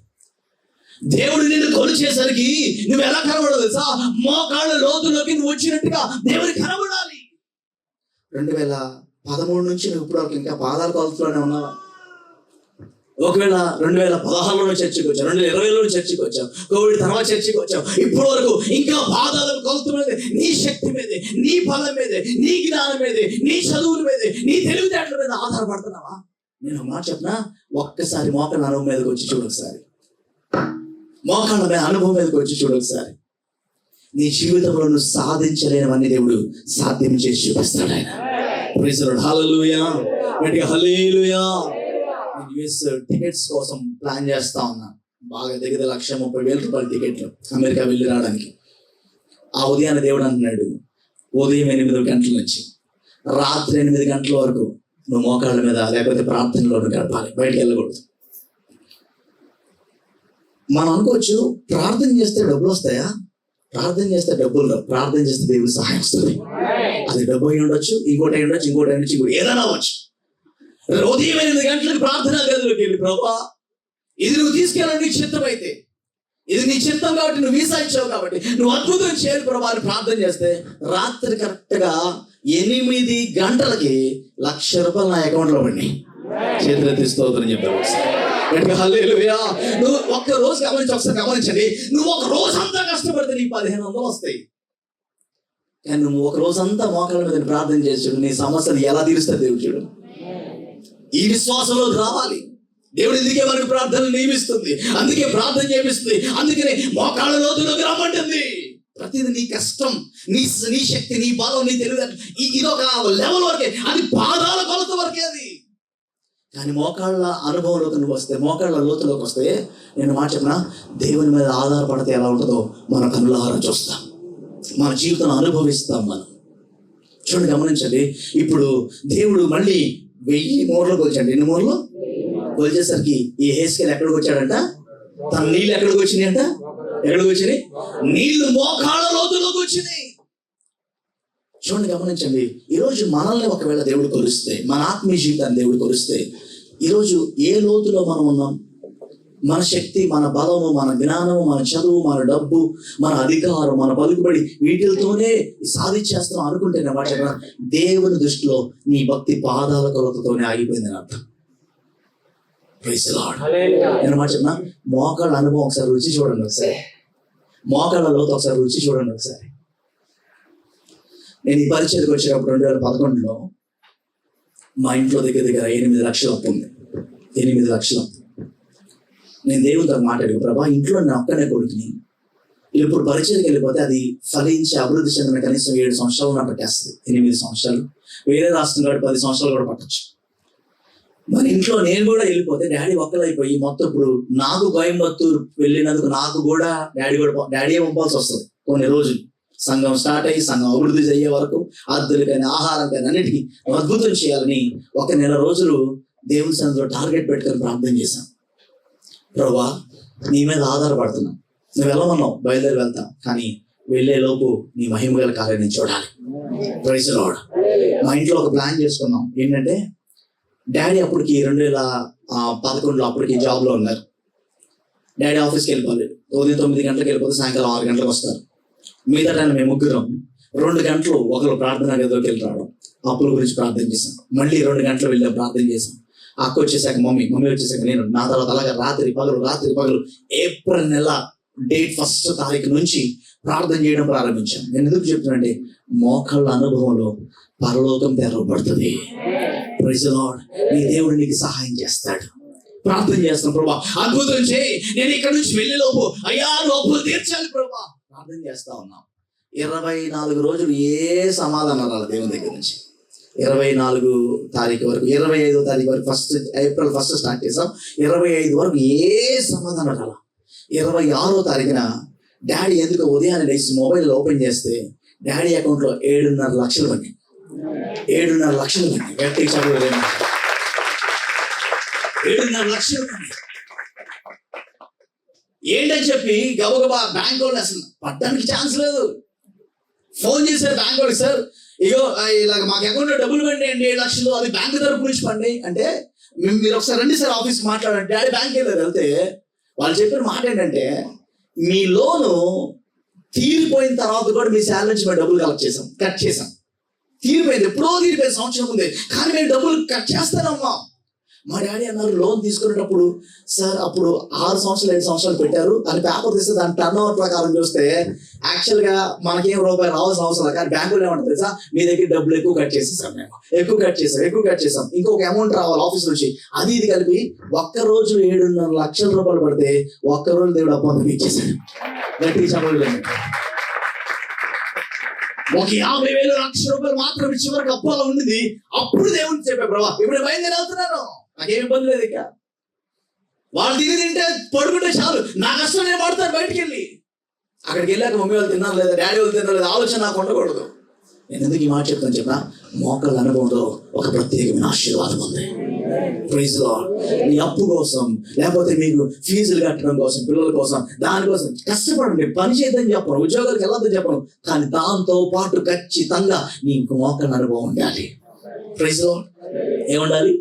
దేవుడు నిన్ను కొలిచేసరికి నువ్వు ఎలా కనబడదు తెలుసా? మోకాళ్ళ లోతులోకి నువ్వు వచ్చినట్టుగా దేవుడు కనబడాలి. 2013 నుంచి నువ్వు ఇప్పటివరకు ఇంకా పాదాల కొలతలోనే ఉన్నావా? ఒకవేళ 2016లో చర్చికి వచ్చావు, 2020లో చర్చికి వచ్చావు, కోవిడ్ తర్వాత చర్చికి వచ్చావు, ఇప్పటి వరకు ఇంకా పాదాలకు కొలత మీద, నీ శక్తి మీదే, నీ బలం మీదే, నీ జ్ఞానం మీదే, నీ చదువుల మీదే, నీ తెలివితేటల మీద ఆధారపడుతున్నావా? నేను మాట చెప్పనా, ఒక్కసారి మోకాళ్ళ అనుభవం మీదకి వచ్చి చూడు. ఒకసారి మోకాళ్ళ మీద అనుభవం మీదకి వచ్చి చూడు. ఒకసారి నీ జీవితంలో నువ్వు సాధించలేనివన్నీ దేవుడు సాధ్యం చేసి చూపిస్తాడు ఆయన. Praise the Lord. హల్లెలూయా. గట్టిగా హల్లెలూయా. నేను యుఎస్ టికెట్స్ కోసం ప్లాన్ చేస్తా ఉన్నా. బాగా దగ్గర 1,30,000 రూపాయల టికెట్లు అమెరికా వెళ్ళి రావడానికి. ఆ ఉదయాన్నే దేవుడు అంటున్నాడు, ఉదయం 8 గంటల నుంచి రాత్రి 8 గంటల వరకు నువ్వు మోకాళ్ళ మీద లేకపోతే ప్రార్థనలో గడపాలి, బయటకు వెళ్ళకూడదు. మనం అనుకోవచ్చు, ప్రార్థన చేస్తే డబ్బులు వస్తాయా? ప్రార్థన చేస్తే డబ్బులు రావు. ప్రార్థన చేస్తే దేవుడు సహాయం వస్తుంది. అది డబ్బు అయి ఉండొచ్చు, ఇంకోటి అయి ఉండొచ్చు, ఇంకోటి ఏదైనా అవ్వచ్చు. ఉదయం 8 గంటలకు ప్రార్థనా గదిలోకి వెళ్ళి, ప్రభువా ఇది నువ్వు తీసుకెళ్ళండి చిత్తమైతే, ఇది నీ చిత్తం కాబట్టి నువ్వు వీసా ఇచ్చావు కాబట్టి నువ్వు అద్భుతం చేయాలి ప్రభా అని ప్రార్థన చేస్తే రాత్రి కరెక్ట్గా 8 గంటలకి ₹1,00,000 నా అకౌంట్లో పడినాయి. చేతులు ఎత్తిస్తోందని చెప్పారు. హల్లెలూయా. నువ్వు ఒక్క రోజు ఒకసారి గమనించండి. నువ్వు ఒక రోజంతా కష్టపడితే నీకు 1,500 వస్తాయి. కానీ నువ్వు ఒక రోజంతా మోకాళ్ళ మీద ప్రార్థన చేసాడు, నీ సమస్యలు ఎలా తీరుస్తుంది దేవుడు చూడు. ఈ విశ్వాసంలోకి రావాలి. దేవుడు ఎందుకే మనకు ప్రార్థనలు నియమిస్తుంది, అందుకే ప్రార్థన చేపిస్తుంది, అందుకనే మోకాళ్ళ లోతులోకి రమ్మంటుంది. ప్రతిదీ నీ కష్టం, నీ శక్తి, నీ బలం, నీ తెలివి ఇదొక లెవెల్ వరకే, అది పాదాల కొలత వరకే అది. కానీ మోకాళ్ళ అనుభవంలోకి నువ్వు వస్తే, మోకాళ్ళ లోతులోకి వస్తే, నేను మాట చెప్పిన దేవుని మీద ఆధారపడితే ఎలా ఉంటుందో మన కనులారా చూస్తాం, మన జీవితం అనుభవిస్తాం మనం. చూడండి, గమనించండి. ఇప్పుడు దేవుడు మళ్ళీ 1000 మూరలు కొలిచాడు. ఎన్ని మూరలు కొలిచేసరికి ఈ హేస్కేల్ ఎక్కడికి వచ్చాడంట? తన నీళ్ళు ఎక్కడికి వచ్చినాయంట? ఎక్కడికి వచ్చినాయి? నీళ్లు మోకాళ్ళ లోతులోకి వచ్చినాయి. చూడండి, గమనించండి. ఈరోజు మనల్ని ఒకవేళ దేవుడు కొలిస్తే, మన ఆత్మీయ జీవితాన్ని దేవుడు కొలిస్తే, ఈరోజు ఏ లోతులో మనం ఉన్నాం? మన శక్తి, మన బలము, మన జ్ఞానము, మన చదువు, మన డబ్బు, మన అధికారం, మన పలుకుబడి, వీటితోనే సాధించేస్తాం అనుకుంటే మాట దేవుని దృష్టిలో నీ భక్తి పాదాల కొలతతోనే ఆగిపోయిందని అర్థం. Praise the Lord. నేను మాట చెప్పిన మోకాళ్ళ అనుభవం ఒకసారి రుచి చూడండి, ఒకసారి మోకాళ్ళ లోతు ఒకసారి రుచి చూడండి ఒకసారి. నేను ఈ పరిచయకు వచ్చేటప్పుడు 2011లో మా ఇంట్లో దగ్గర 8 లక్షలు అప్పు ఉంది. 8 లక్షలు. నేను దేవుడితో మాట్లాడి, ప్రభా ఇంట్లో నేను ఒక్కనే కొడుకుని, ఇప్పుడు పరిచయకి వెళ్ళిపోతే అది ఫలించి అభివృద్ధి చెందిన కనీసం 7 సంవత్సరాలు నాకు పట్టేస్తుంది. 8 సంవత్సరాలు. వేరే రాష్ట్రం కాబట్టి 10 సంవత్సరాలు కూడా పట్టచ్చు. మరి ఇంట్లో నేను కూడా వెళ్ళిపోతే డాడీ ఒక్కలైపోయి మొత్తం ఇప్పుడు నాకు కోయంబత్తూరు వెళ్ళినందుకు నాకు కూడా డాడీ పంపాల్సి వస్తుంది కొన్ని రోజులు. సంఘం స్టార్ట్ అయ్యి సంఘం అభివృద్ధి అయ్యే వరకు అద్దులకైనా ఆహారం కానీ అన్నిటికీ అద్భుతం చేయాలని 1 నెల రోజులు దేవుని సన్నిధిలో టార్గెట్ పెట్టుకొని ప్రార్థన చేశాను. ప్రభువా నీ మీద ఆధారపడుతున్నాం, నువ్వు వెళ్ళమన్నావు, బయలుదేరి వెళ్తాం, కానీ వెళ్ళే లోపు నీ మహిమ గల కార్యం నేను చూడాలి. Praise the Lord. మా ఇంట్లో ఒక ప్లాన్ చేసుకున్నాం. ఏంటంటే డాడీ అప్పటికి 2011లో అప్పటికి జాబ్లో ఉన్నారు. డాడీ ఆఫీస్కి వెళ్ళిపోవాలి. ఉదయం 9 గంటలకు వెళ్ళిపోతే సాయంకాలం 6 గంటలకు వస్తారు. మిగతా టైం మేము ముగ్గురం 2 గంటలు ఒకరు ప్రార్థన గదిలోకి వెళ్ళి రావడం, అప్పుల గురించి ప్రార్థన చేశాం. మళ్ళీ 2 గంటలు వెళ్ళి ప్రార్థన చేశాం. అక్క వచ్చేసాక మమ్మీ వచ్చేసాక నేను, నా తర్వాత అలాగే రాత్రి పగలు ఏప్రిల్ నెల డేట్ 1వ తారీఖు నుంచి ప్రార్థన చేయడం ప్రారంభించాను. నేను ఎందుకు చెప్తున్నానంటే మోకాళ్ళ అనుభవంలో పరలోకం తెరవబడుతుంది. Praise the Lord. నీ దేవుడు నీకు సహాయం చేస్తాడు. ప్రార్థన చేస్తాను, ప్రభా అద్భుతం చేయి, నేను ఇక్కడ నుంచి వెళ్ళే లోపు అయ్యా నువ్వు అప్పులు తీర్చాలి ప్రభా. ప్రార్థన చేస్తా ఉన్నాం. 24 రోజులు ఏ సమాధానం రాలేదు దేవుని దగ్గర నుంచి. 24 తారీఖు వరకు, 25వ తారీఖు వరకు, ఏప్రిల్ 1 స్టార్ట్ చేసాం. 25 వరకు ఏ సమాధానం రాల. 26వ తారీఖున డాడీ ఎందుకు ఉదయాన్నే లేచి మొబైల్ ఓపెన్ చేస్తే డాడీ అకౌంట్లో 7.5 లక్షలు పడి 7.5 లక్షలు పడి గట్టిగా చదవలేదు. 7.5 లక్షలు పడి ఏంటని చెప్పి గబగబా బ్యాంక్ వాళ్ళు అసలు పడ్డానికి ఛాన్స్ లేదు. ఫోన్ చేశారు బ్యాంక్ వాళ్ళకి, సార్ ఇగో ఇలాగ మాకు అకౌంట్లో డబ్బులు పండి అండి 7 లక్షలు, అది బ్యాంక్ తరపు నుంచి పండి అంటే, మీరు ఒకసారి రండి సార్ ఆఫీస్కి మాట్లాడండి. డాడీ బ్యాంక్ వెళ్ళారు. వెళ్తే వాళ్ళు చెప్పిన మాట ఏంటంటే, మీ లోను తీరిపోయిన తర్వాత కూడా మీ శాలరీ నుంచి మేము డబ్బులు కట్ చేసాం. తీరిపోయింది, ఎప్పుడో తీరిపోయింది, సంవత్సరం ఉంది, కానీ మేము డబ్బులు కట్ చేస్తానమ్మా. మా డాడీ అన్నారు లోన్ తీసుకునేటప్పుడు, సార్ అప్పుడు 6 సంవత్సరాలు 7 సంవత్సరాలు పెట్టారు అని పేపర్ తీస్తే దాని టర్న్ ఓవర్ ప్రకారం చూస్తే యాక్చువల్గా మనకేం రూపాయి రావాల్సిన అవసరం, కానీ బ్యాంకులో ఏమంటుంది తెలుసా, మీ దగ్గర డబ్బులు ఎక్కువ కట్ చేసేసాం, మేము ఎక్కువ కట్ చేసాం, ఇంకొక అమౌంట్ రావాలి ఆఫీస్ నుంచి, అది ఇది కలిపి ఒక్క రోజు 7.5 లక్షల రూపాయలు పడితే ఒక్క రోజు దేవుడు అప్పందుకు ఇచ్చేసాడు. గట్టిగా చెప్పలేదు. ఒక 50,000 లక్షల రూపాయలు మాత్రం ఇచ్చే వరకు అప్పాలో ఉండింది. అప్పుడు దేవుడికి చెప్పా, ప్రభా ఇప్పుడు బయలుదేరి వెళ్తున్నాను, నాకేం ఇబ్బంది లేదు, ఇక వాళ్ళు తింటే పడుకుంటే చాలు, నా కష్టం నేను పడతాను. బయటికి వెళ్ళి అక్కడికి వెళ్ళాక మమ్మీ వాళ్ళు తిన్నారు లేదా, డాడీ వాళ్ళు తిన్నారు లేదా, ఆలోచన నాకు ఉండకూడదు. నేను ఎందుకు ఈ మాట చెప్తాను చెప్పిన, మోకాళ్ళ అనుభవంలో ఒక ప్రత్యేకమైన ఆశీర్వాదం ఉంది. Praise the Lord. నీ అప్పు కోసం, లేకపోతే మీకు ఫీజులు కట్టడం కోసం, పిల్లల కోసం, దానికోసం కష్టపడండి, పని చేయదని చెప్పను, ఉద్యోగాలకు వెళ్ళొద్దని చెప్పను, కానీ దాంతో పాటు ఖచ్చితంగా నీకు మోకాళ్ళ అనుభవం ఉండాలి. Praise the Lord. ఏముండాలి?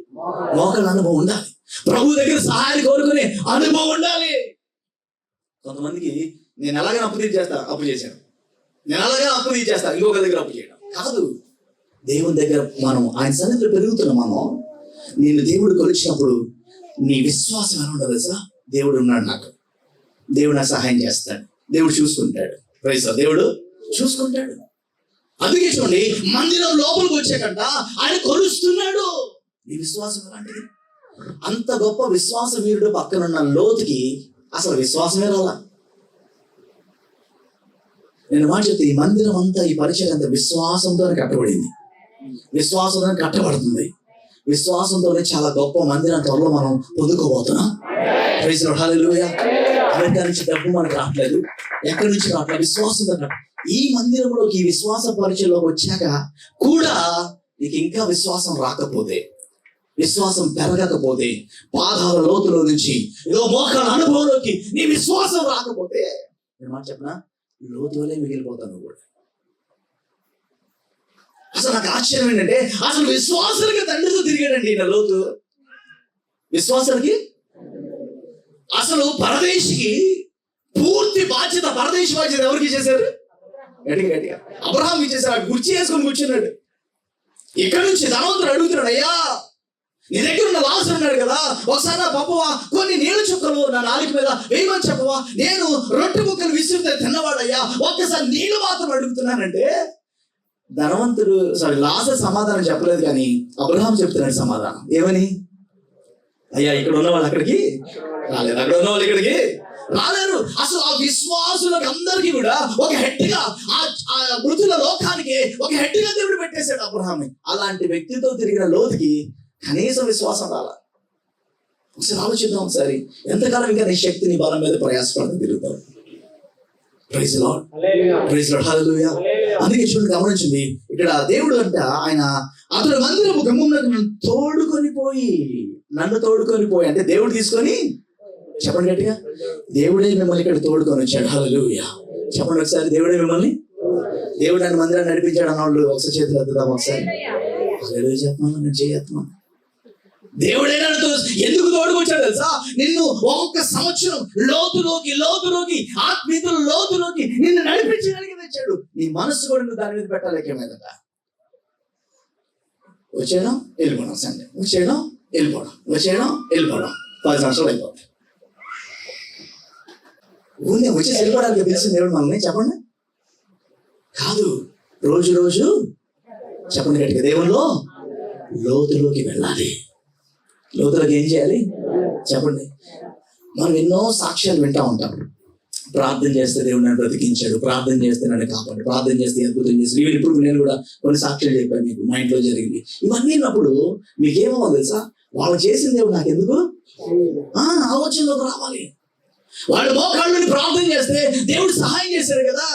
మోకాళ్ళ అనుభవం ఉండాలి. ప్రభు దగ్గర సహాయాన్ని కోరుకునే అనుభవం ఉండాలి. కొంతమందికి నేను ఎలాగైనా అప్పు తీర్చేస్తా, అప్పు చేశాను, నేను అలాగే అప్పు తీర్చేస్తా, ఇంకొక దగ్గర అప్పు చేయడం కాదు. దేవుని దగ్గర మనం ఆయన సన్నిధిలో పెరుగుతున్నాం. మనం నేను దేవుడు కొలిచినప్పుడు నీ విశ్వాసం ఎలా ఉండదు తెలుసా? దేవుడు ఉన్నాడు, నాకు దేవుడు నాకు సహాయం చేస్తాడు, దేవుడు చూసుకుంటాడు. ప్రైజ్ దేవుడు చూసుకుంటాడు. అందుకే చూడండి, మందిరం లోపలికి వచ్చాకంట ఆయన కొలుస్తున్నాడు. నీ విశ్వాసం ఎలాంటిది? అంత గొప్ప విశ్వాస వీరుడు పక్కనున్న లోతుకి అసలు విశ్వాసమే రాలా. నేను మాట చెప్తే ఈ మందిరం అంతా, ఈ పరిచయం అంతా విశ్వాసంతోనే కట్టబడింది, విశ్వాసంతోనే కట్టబడుతుంది. విశ్వాసంతోనే చాలా గొప్ప మందిరం త్వరలో మనం పొందుకోబోతున్నాం. ప్రైజ్ లార్డ్, హల్లెలూయా. అమెరికా నుంచి డబ్బు మనకు రావట్లేదు, ఎక్కడి నుంచి రావట్లేదు, విశ్వాసంతో. ఈ మందిరంలోకి, ఈ విశ్వాస పరిచయంలోకి వచ్చాక కూడా నీకు ఇంకా విశ్వాసం రాకపోతే, విశ్వాసం పెరగకపోతే, పాదాల లోతులో నుంచి ఏదో మోకాల అనుభవంలోకి నీ విశ్వాసం రాకపోతే, నేను మాట చెప్పనా, లోతులే మిగిలిపోతాను కూడా. అసలు నాకు ఆశ్చర్యం ఏంటంటే, అసలు విశ్వాసాలకి తండ్రితో తిరిగాడండి ఈయన లోతు. విశ్వాసాలకి అసలు పరదేశికి పూర్తి బాధ్యత, పరదేశి బాధ్యత ఎవరికి చేశారు? గట్టిగా అబ్రహాం ఇచ్చేసారు. కుర్చీ వేసుకొని కూర్చున్నాడు. ఇక్కడ నుంచి ధనవంతుడు అడుగుతున్నాడు, అయ్యా నీ దగ్గర ఉన్న లాజరు ఉన్నాడు కదా, ఒకసారి నా పంపవా, కొన్ని నీళ్ళ చుక్కలు నా నాలుగు మీద వేయమని చెప్పవా, నేను రొట్టె ముక్కలు విసిరితే తిన్నవాడయ్యా, ఒక్కసారి నీళ్ళు మాత్రం అడుగుతున్నానంటే, ధనవంతుడు లాజరు సమాధానం చెప్పలేదు, కానీ అబ్రహాం చెప్తున్నాడు సమాధానం. ఏమని? అయ్యా ఇక్కడ ఉన్న వాళ్ళు అక్కడికి రాలేదు, అక్కడ ఉన్న వాళ్ళు ఇక్కడికి రాలేరు. అసలు ఆ విశ్వాసులకు అందరికీ కూడా ఒక హెడ్గా, ఆ మృతుల లోకానికి ఒక హెడ్గా దేవుడు పెట్టేశాడు అబ్రహాంని. అలాంటి వ్యక్తితో తిరిగిన లోతుకి కనీసం విశ్వాసం రాలా. ఒకసారి ఆలోచిద్దాం. ఒకసారి ఎంతకాలం ఇంకా నీ శక్తి, నీ బలం మీద ప్రయాసపడడం తిరుగుతావు. ప్రైజ్ లార్డ్, ప్రైజ్ లార్డ్, హల్లెలూయా. అందుకే చూడండి, గమనించింది ఇక్కడ దేవుడు అంట, ఆయన అతడు మందిరపు గుమ్మంలోకి నన్ను తోడుకొని పోయి అంటే దేవుడు తీసుకొని, చెప్పండి గట్టిగా, దేవుడే మిమ్మల్ని ఇక్కడ తోడుకొని వచ్చాడు. హల్లెలూయా. చెప్పండి ఒకసారి, దేవుడే మిమ్మల్ని, దేవుడు నన్ను మందిరాన్ని నడిపించాడు అన్నవాళ్ళు ఒకసారి చేతులు ఎత్తుదాం ఒకసారి. హల్లెలూయా చెప్పమన్నా, నేను చేయత్తున్నాను. దేవుడే నన్ను ఎందుకు తోడుకొచ్చాడు తెలుసా? నిన్ను ఒక్కొక్క సంవత్సరం లోతులోకి ఆత్మీయతల లోతులోకి నిన్ను నడిపించడానికి తెచ్చాడు. నీ మనస్సు కూడా నువ్వు దాని మీద పెట్టాలి. ఏమైందట, వచ్చేయడం వెళ్ళిపోవడం, సండే వచ్చేయడం వెళ్ళిపోవడం, వచ్చేయడం వెళ్ళిపోవడం, 10 సంవత్సరాలు అయిపోతాయి. ఊరినే వచ్చేసి వెళ్ళిపోవడానికి తెలిసింది దేవుడు మనల్ని? చెప్పండి. కాదు, రోజు చెప్పండి గట్టిగా, దేవుల్లో లోతులోకి వెళ్ళాలి. లోతులోకి ఏం చేయాలి చెప్పండి? మనం ఎన్నో సాక్ష్యాలు వింటా ఉంటాం. ప్రార్థన చేస్తే దేవుడు నన్ను బ్రతికించాడు, ప్రార్థన చేస్తే నన్ను కాపాడు, ప్రార్థన చేస్తే అద్భుతం చేసి. ఇప్పుడు నేను కూడా కొన్ని సాక్ష్యాలు చెప్పాను మీకు, మా ఇంట్లో జరిగింది. ఇవన్నీ ఉన్నప్పుడు మీకేమో తెలుసా, వాళ్ళు చేసిన దేవుడు నాకెందుకు ఆలోచనలోకి రావాలి. వాళ్ళు మోకాళ్ళని ప్రార్థన చేస్తే దేవుడు సహాయం చేశాడు కదా.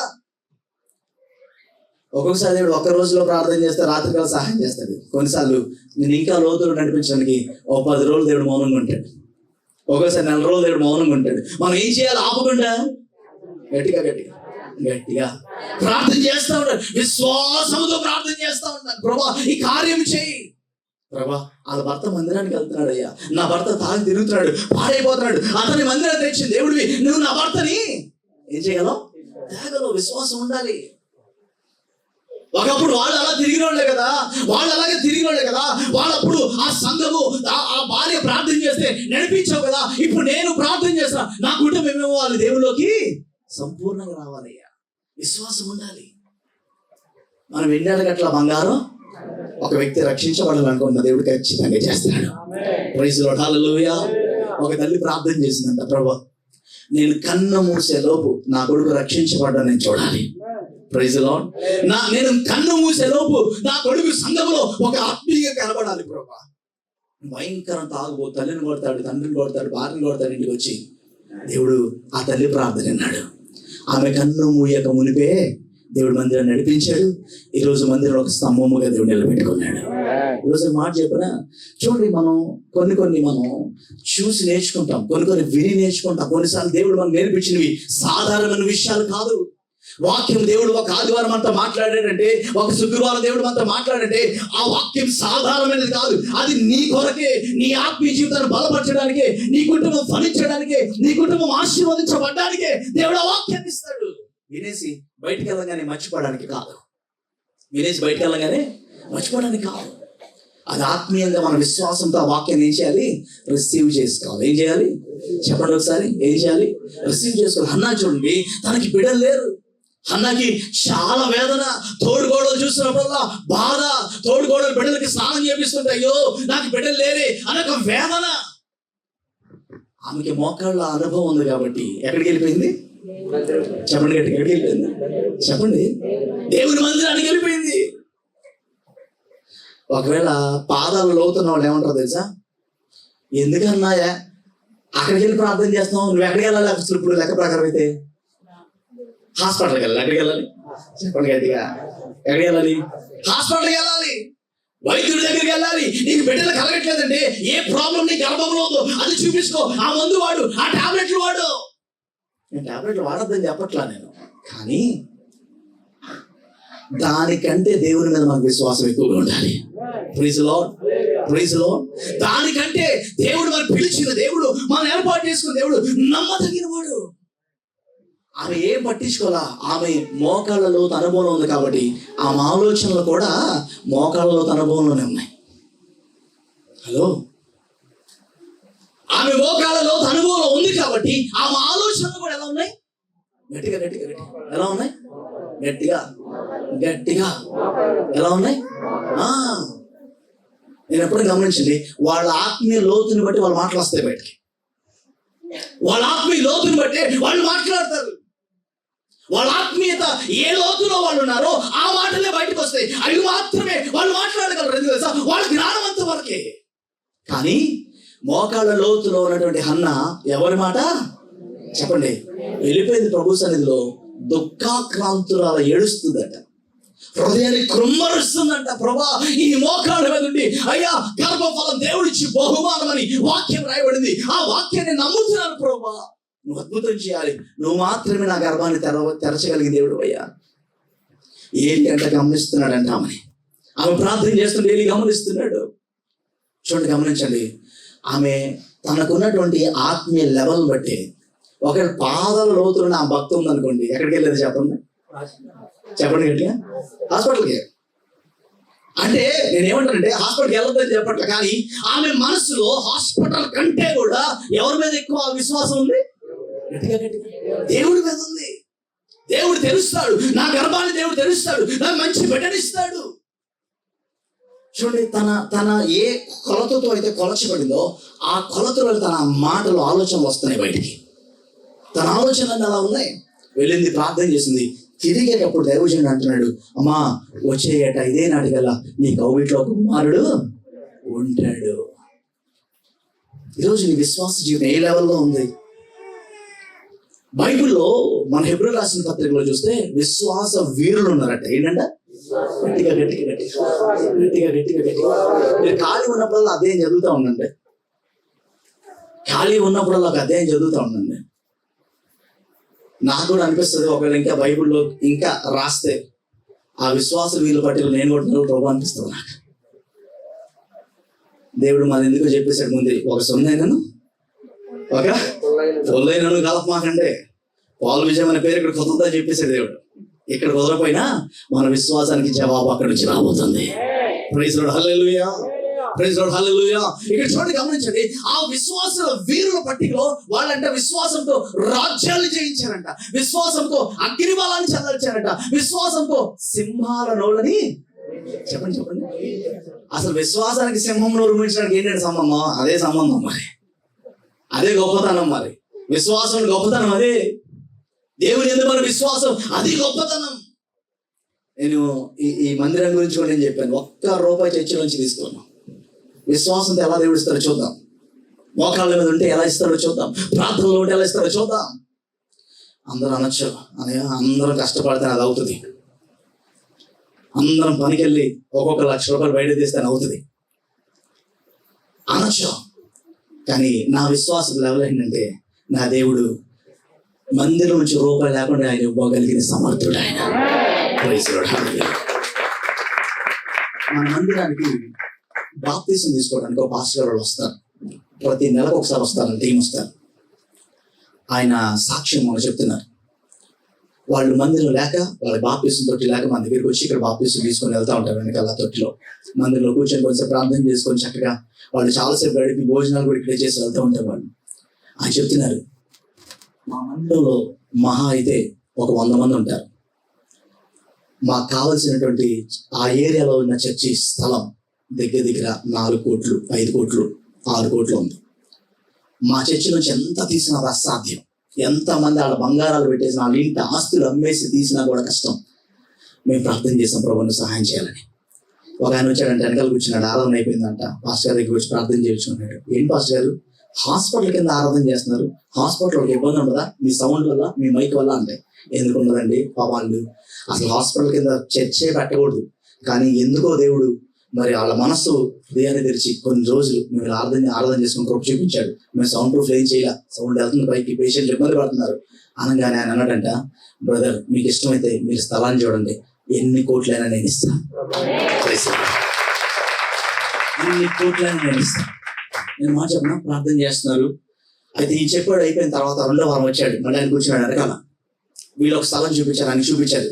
ఒక్కొక్కసారి దేవుడు ఒక్క రోజులో ప్రార్థన చేస్తే రాత్రికాల సహాయం చేస్తాడు. కొన్నిసార్లు నేను ఇంకా లోతులు నడిపించడానికి 10 రోజులు దేవుడు మౌనంగా ఉంటాడు, ఒక్కొక్కసారి 4 రోజులు దేవుడు మౌనంగా ఉంటాడు. మనం ఏం చేయాలి? ఆపకుండా గట్టిగా ప్రార్థన చేస్తా ఉంటాడు, విశ్వాసంతో ప్రార్థన చేస్తా ఉంటాను. ప్రభా ఈ కార్యం చేయి. ప్రభా వాళ్ళ భర్త మందిరానికి వెళ్తున్నాడు, అయ్యా నా భర్త తాగి తిరుగుతున్నాడు, పాడైపోతున్నాడు, అతని మందిరాన్ని తెచ్చింది దేవుడివి, నువ్వు నా భర్తని ఏం చేయగలవు? తేగలవు. విశ్వాసం ఉండాలి. ఒకప్పుడు వాళ్ళు అలా తిరిగిన వాళ్ళే కదా, వాళ్ళప్పుడు ఆ సంఘము, ఆ భార్య ప్రార్థన చేస్తే నడిపించావు కదా. ఇప్పుడు నేను ప్రార్థన చేస్తా, నా కుటుంబం ఏమేమో వాళ్ళు దేవులోకి సంపూర్ణంగా రావాలయ్యా. విశ్వాసం ఉండాలి. మనం ఎన్ని గట్ల బంగారం ఒక వ్యక్తి రక్షించబడాలనుకున్న దేవుడు ఖచ్చితంగా చేస్తున్నాడు. ప్రైజ్ లార్డ్, హల్లెలూయా. ఒక తల్లి ప్రార్థన చేసిందంట, ప్రభా నేను కన్ను మూసే లోపు నా కొడుకు రక్షించబడ్డా నేను చూడాలి. Praise Lord. నేను కన్ను మూసే లోపు నా కొడుకు సంఘంలో ఒక ఆత్మీయంగా కనబడాలి. ప్రభా భయంకరం తాగుబో, తల్లిని కొడతాడు, తండ్రిని కొడతాడు, భార్యని కొడతాడు. ఇంటికి వచ్చి దేవుడు ఆ తల్లి ప్రార్థన విన్నాడు. ఆమె కన్ను మూయక మునిపే దేవుడు మందిరం నడిపించాడు. ఈరోజు మందిరం ఒక స్తంభముగా దేవుడు నిలబెట్టుకున్నాడు. ఈరోజు మాట చెప్పిన చూడండి, మనం కొన్ని మనం చూసి నేర్చుకుంటాం, కొన్ని విని నేర్చుకుంటాం. కొన్నిసార్లు దేవుడు మనం నేర్పించినవి సాధారణమైన విషయాలు కాదు. వాక్యం దేవుడు ఒక ఆదివారం అంతా మాట్లాడాడంటే, ఒక శుక్రవారం దేవుడు అంతా మాట్లాడంటే ఆ వాక్యం సాధారణమైనది కాదు. అది నీ కొరకే, నీ ఆత్మీయ జీవితాన్ని బలపరచడానికే, నీ కుటుంబం ఫలించడానికే, నీ కుటుంబం ఆశీర్వదించబడ్డానికే దేవుడు ఆ వాక్యాన్ని ఇస్తాడు. వినేసి బయటికి వెళ్ళగానే మర్చిపోవడానికి కాదు. వినేసి బయటికి వెళ్ళగానే మర్చిపోవడానికి కాదు. అది ఆత్మీయంగా మన విశ్వాసంతో ఆ వాక్యాన్ని ఏం చేయాలి? రిసీవ్ చేసుకోవాలి. ఏం చేయాలి చెప్పండి ఒకసారి? ఏం చేయాలి? రిసీవ్ చేసుకోవాలి. హన్నా చూడండి, తనకి బిడ్డలు లేరు. హన్నాకి చాలా వేదన. తోడుగోడలు చూసినప్పుడల్లా బాధ. తోడుగోడలు బిడ్డలకి స్నానం చేపిస్తుంటే అయ్యో నాకు బిడ్డలు లేరే అనొక వేదన. ఆమెకి మోకాళ్ళ అనుభవం ఉంది కాబట్టి ఎక్కడికి వెళ్ళిపోయింది? చెప్పండి గట్టిగా, ఎక్కడికి వెళ్ళిపోయింది? చెప్పండి. దేవుని మందిరానికి వెళ్ళిపోయింది. ఒకవేళ పాదాలు లోతున్న వాళ్ళు ఏమంటారు తెలుసా? ఎందుకన్నాయా అక్కడికి వెళ్ళి ప్రార్థన చేస్తున్నావు, నువ్వు ఎక్కడికి వెళ్ళాలి? అసలు ఇప్పుడు లెక్క ప్రకారం అయితే హాస్పిటల్కి వెళ్ళాలి. ఎక్కడికి వెళ్ళాలి? చెప్పండి గట్టిగా, ఎక్కడికి వెళ్ళాలి? హాస్పిటల్కి వెళ్ళాలి, వైద్యుడి దగ్గరికి వెళ్ళాలి. నీకు బిడ్డలు కలగట్లేదంటే ఏ ప్రాబ్లం నీ గర్భంలో ఉందో అది చూపించుకో. ఆ మందు వాడు, ఆ టాబ్లెట్లు వాడు. నేను టాబ్లెట్లు వాడద్దని చెప్పట్లా నేను, కానీ దానికంటే దేవుని మీద మనకు విశ్వాసం ఎక్కువగా ఉండాలి. Praise Lord, praise Lord. దానికంటే దేవుడు మనం పిలిచిన దేవుడు, మనం ఏర్పాటు చేసుకున్న దేవుడు నమ్మదగిన వాడు. ఆమె ఏం పట్టించుకోవాలా? ఆమె మోకాళ్ళలో అనుభవం ఉంది కాబట్టి ఆమె ఆలోచనలు కూడా మోకాళ్ళలో అనుభవంలోనే ఉన్నాయి. హలో, ఆమె మోకాళ్ళలో అనుభవం ఉంది కాబట్టి ఆమె ఆలోచనలు కూడా ఎలా ఉన్నాయి? గట్టిగా గట్టిగా గట్టిగా ఎలా ఉన్నాయి? గట్టిగా గట్టిగా ఎలా ఉన్నాయి? నేను ఎప్పుడు గమనించండి, వాళ్ళ ఆత్మీయ లోతుని బట్టి వాళ్ళు మాటలు వస్తాయి బయటికి. వాళ్ళ ఆత్మీయ లోతుని బట్టి వాళ్ళు మాట్లాడతారు. వాళ్ళ ఆత్మీయత ఏ లోతులో వాళ్ళు ఉన్నారో ఆ మాటలే బయటకు వస్తాయి. అవి మాత్రమే వాళ్ళు మాట్లాడగలరు. ఎందుకు తెలుసా? వాళ్ళ జ్ఞానం అంత వరకే. కానీ మోకాళ్ళ లోతులో ఉన్నటువంటి హన్నా ఎవరి మాట? చెప్పండి. వెళ్ళిపోయింది ప్రభు సన్నిధిలో, దుఃఖాక్రాంతురాల ఏడుస్తుందట, హృదయాన్ని కృమ్మరుస్తుందంట. ప్రభా, ఈ మోకాళ్ళ మీద ఉండి అయ్యా గర్భఫలం దేవుడిచ్చి బహుమానమని వాక్యం రాయబడింది. ఆ వాక్యాన్ని నమ్ముతున్నాను ప్రభా, నువ్వు అద్భుతం చేయాలి, నువ్వు మాత్రమే నా గర్భాన్ని తెరచగలిగిన దేవుడు అయ్యా. ఏలి అంటే గమనిస్తున్నాడంట ఆమె ప్రార్థన చేస్తుంటే ఏలి గమనిస్తున్నాడు. చూడండి, గమనించండి. ఆమె తనకున్నటువంటి ఆత్మీయ లెవెల్ బట్టి ఒకవేళ పాదాల లోతున్న ఆ భక్తి ఉందనుకోండి, ఎక్కడికి వెళ్ళేది చెప్పండి? చెప్పండి గట్టిగా, హాస్పిటల్కి. అంటే నేనేమంటానంటే హాస్పిటల్కి వెళ్ళొద్దని చెప్పట్లే, కానీ ఆమె మనసులో హాస్పిటల్ కంటే కూడా ఎవరి మీద ఎక్కువ విశ్వాసం ఉంది? గట్టిగా గట్టిగా దేవుడి మీద ఉంది. దేవుడు తెలుస్తాడు, నా గర్భాన్ని దేవుడు తెలుస్తాడు, నాకు మంచి బిడ్డనిస్తాడు. చూడండి, తన ఏ కొలతతో అయితే కొలచబడిందో ఆ కొలతలో తన మాటలు ఆలోచనలు వస్తున్నాయి బయటికి. తన ఆలోచనలు అలా ఉన్నాయి. వెళ్ళింది, ప్రార్థన చేసింది. తిరిగేటప్పుడు దైవజనుడు అంటున్నాడు, అమ్మా వచ్చేయట ఇదే నాటికల్లా నీ కౌగిట్లో ఒక కుమారుడు ఉంటాడు. ఈరోజు నీ విశ్వాస జీవితం ఏ లెవెల్లో ఉంది? బైబిల్లో మన హెబ్రీ రాసిన పత్రికలో చూస్తే విశ్వాస వీరులు ఉన్నారట. ఏంటంట? గట్టిగా గట్టిగా గట్టిగా గట్టిగా గట్టిగా గట్టిగా. మీరు ఖాళీ ఉన్నప్పుడల్లా అధ్యాయం చదువుతూ ఉండండి. ఖాళీ ఉన్నప్పుడల్లా ఒక అధ్యాయం చదువుతూ ఉండండి. నాకు కూడా అనిపిస్తుంది, ఒకవేళ ఇంకా బైబిల్లో ఇంకా రాస్తే ఆ విశ్వాస వీలు పట్టిలో నేను కూడా ప్రభు అనిపిస్తుంది నాకు. దేవుడు మన ఎందుకో చెప్పేశాడు ముందు, ఒక సొన్నైనను ఒక పొల్లైనను కలపమాకండే, పాలు విజయం అనే పేరు ఇక్కడ కుదరదని చెప్పేశాడు దేవుడు. ఇక్కడ కుదరపోయినా మన విశ్వాసానికి జవాబు అక్కడ నుంచి రాబోతుంది. ప్రైజ్ లార్డ్, హల్లెలూయా, ప్రైజ్ లార్డ్, హల్లెలూయా. ఇక్కడ చూడండి, గమనించండి. ఆ విశ్వాసుల వీరుల పట్టికలో వాళ్ళంట విశ్వాసంతో రాజ్యాలు జయించారంట, విశ్వాసంతో అగ్నిబలాన్ని చల్లార్చారంట, విశ్వాసంతో సింహాల నోళ్ళని చెప్పండి చెప్పండి. అసలు విశ్వాసానికి సింహం నోరు ముయించడానికి ఏంటంటే సంబంధం? అదే సంబంధం మరి, అదే గొప్పతనం. మరి విశ్వాసం గొప్పతనం అదే. దేవుని యందు మన విశ్వాసం అది గొప్పతనం. నేను ఈ మందిరం గురించి కూడా నేను చెప్పాను. ₹1 చర్చి నుంచి తీసుకున్నాను. విశ్వాసంతో ఎలా దేవుడు ఇస్తారో చూద్దాం. మోకాళ్ళ మీద ఉంటే ఎలా ఇస్తారో చూద్దాం. ప్రార్థనలో ఉంటే ఎలా ఇస్తారో చూద్దాం. అందరూ అనొచ్చు, అనయ్య అందరం కష్టపడితే అది అవుతుంది, అందరం పనికెళ్ళి ఒక్కొక్క ₹1,00,000 బయట తీస్తే అవుతుంది అనొచ్చు. కానీ నా విశ్వాసం లెవెల్ ఏంటంటే, నా దేవుడు మందిరం నుంచి రూపాయి లేకుండా ఆయన ఇవ్వగలిగిన సమర్థుడు ఆయన. Praise the Lord. Hallelujah. మన మందిరానికి బాప్తీసం తీసుకోవడానికి ఒక పాస్టర్ గారు వస్తారు. ప్రతి నెలకు ఒకసారి వస్తారు, టీం వస్తారు. ఆయన సాక్ష్యం మనం చెప్తున్నారు. వాళ్ళు మందిరం లేక వాళ్ళ బాప్తీసం తొట్టి లేక మన దగ్గరికి వచ్చి ఇక్కడ బాప్తీసం తీసుకొని వెళ్తూ ఉంటారు. వెనకాల తొట్టిలో మందిరంలో కూర్చొని కొంచెం ప్రార్థన చేసుకొని చక్కగా వాళ్ళు చాలాసేపు గడిపి భోజనాలు కూడా ఇక్కడే చేసి వెళ్తూ ఉంటారు. వాళ్ళు ఆయన చెప్తున్నారు, మా మందిరంలో మహా అయితే ఒక 100 మంది ఉంటారు. మాకు కావలసినటువంటి ఆ ఏరియాలో ఉన్న చర్చి స్థలం దగ్గర దగ్గర 4 కోట్లు, 5 కోట్లు, 6 కోట్లు ఉంది. మా చర్చి నుంచి ఎంత తీసినా అది అసాధ్యం. ఎంతమంది వాళ్ళ బంగారాలు పెట్టేసి వాళ్ళ ఇంటి ఆస్తులు అమ్మేసి తీసినా కూడా కష్టం. మేము ప్రార్థన చేసాం, ప్రభువుని సహాయం చేయాలని. ఒక ఆయన వచ్చాడంటే వెనకాల కూర్చున్నాడు, ఆరాధన అయిపోయిందంట. పాస్టర్ గారి దగ్గర వచ్చి ప్రార్థన చేయించుకున్నాడు. ఏంటి పాస్టర్ గారు, హాస్పిటల్ కింద ఆరాధన చేస్తున్నారు, హాస్పిటల్కి ఇబ్బంది ఉండదా మీ సౌండ్ వల్ల, మీ మైక్ వల్ల? అంటే ఎందుకు ఉండదండి వాళ్ళు అసలు హాస్పిటల్ కింద చర్చే పెట్టకూడదు, కానీ ఎందుకో దేవుడు మరి వాళ్ళ మనస్సు హృదయాన్ని తెరిచి కొన్ని రోజులు మేము ఆరాధన చేసుకుని కృప చూపించాడు. మేము సౌండ్ ప్రూఫ్ ఏం చేయాల, సౌండ్ వెళ్తుంది పైకి, పేషెంట్లు ఇబ్బంది పడుతున్నారు అనగానే ఆయన అన్నాడంట, బ్రదర్ మీకు ఇష్టమైతే మీరు స్థలాన్ని చూడండి, ఎన్ని కోట్లైనా నేను ఇస్తాను, ఎన్ని కోట్లైనా నేను ఇస్తాను. నేను మాట చెప్పిన ప్రార్థన చేస్తున్నారు. అయితే ఈ చెప్పాడు అయిపోయిన తర్వాత 2వ వారం వచ్చాడు, మళ్ళీ ఆయన కూర్చున్నాడు వెనకాల. వీళ్ళు ఒక స్థలం చూపించారు, ఆయన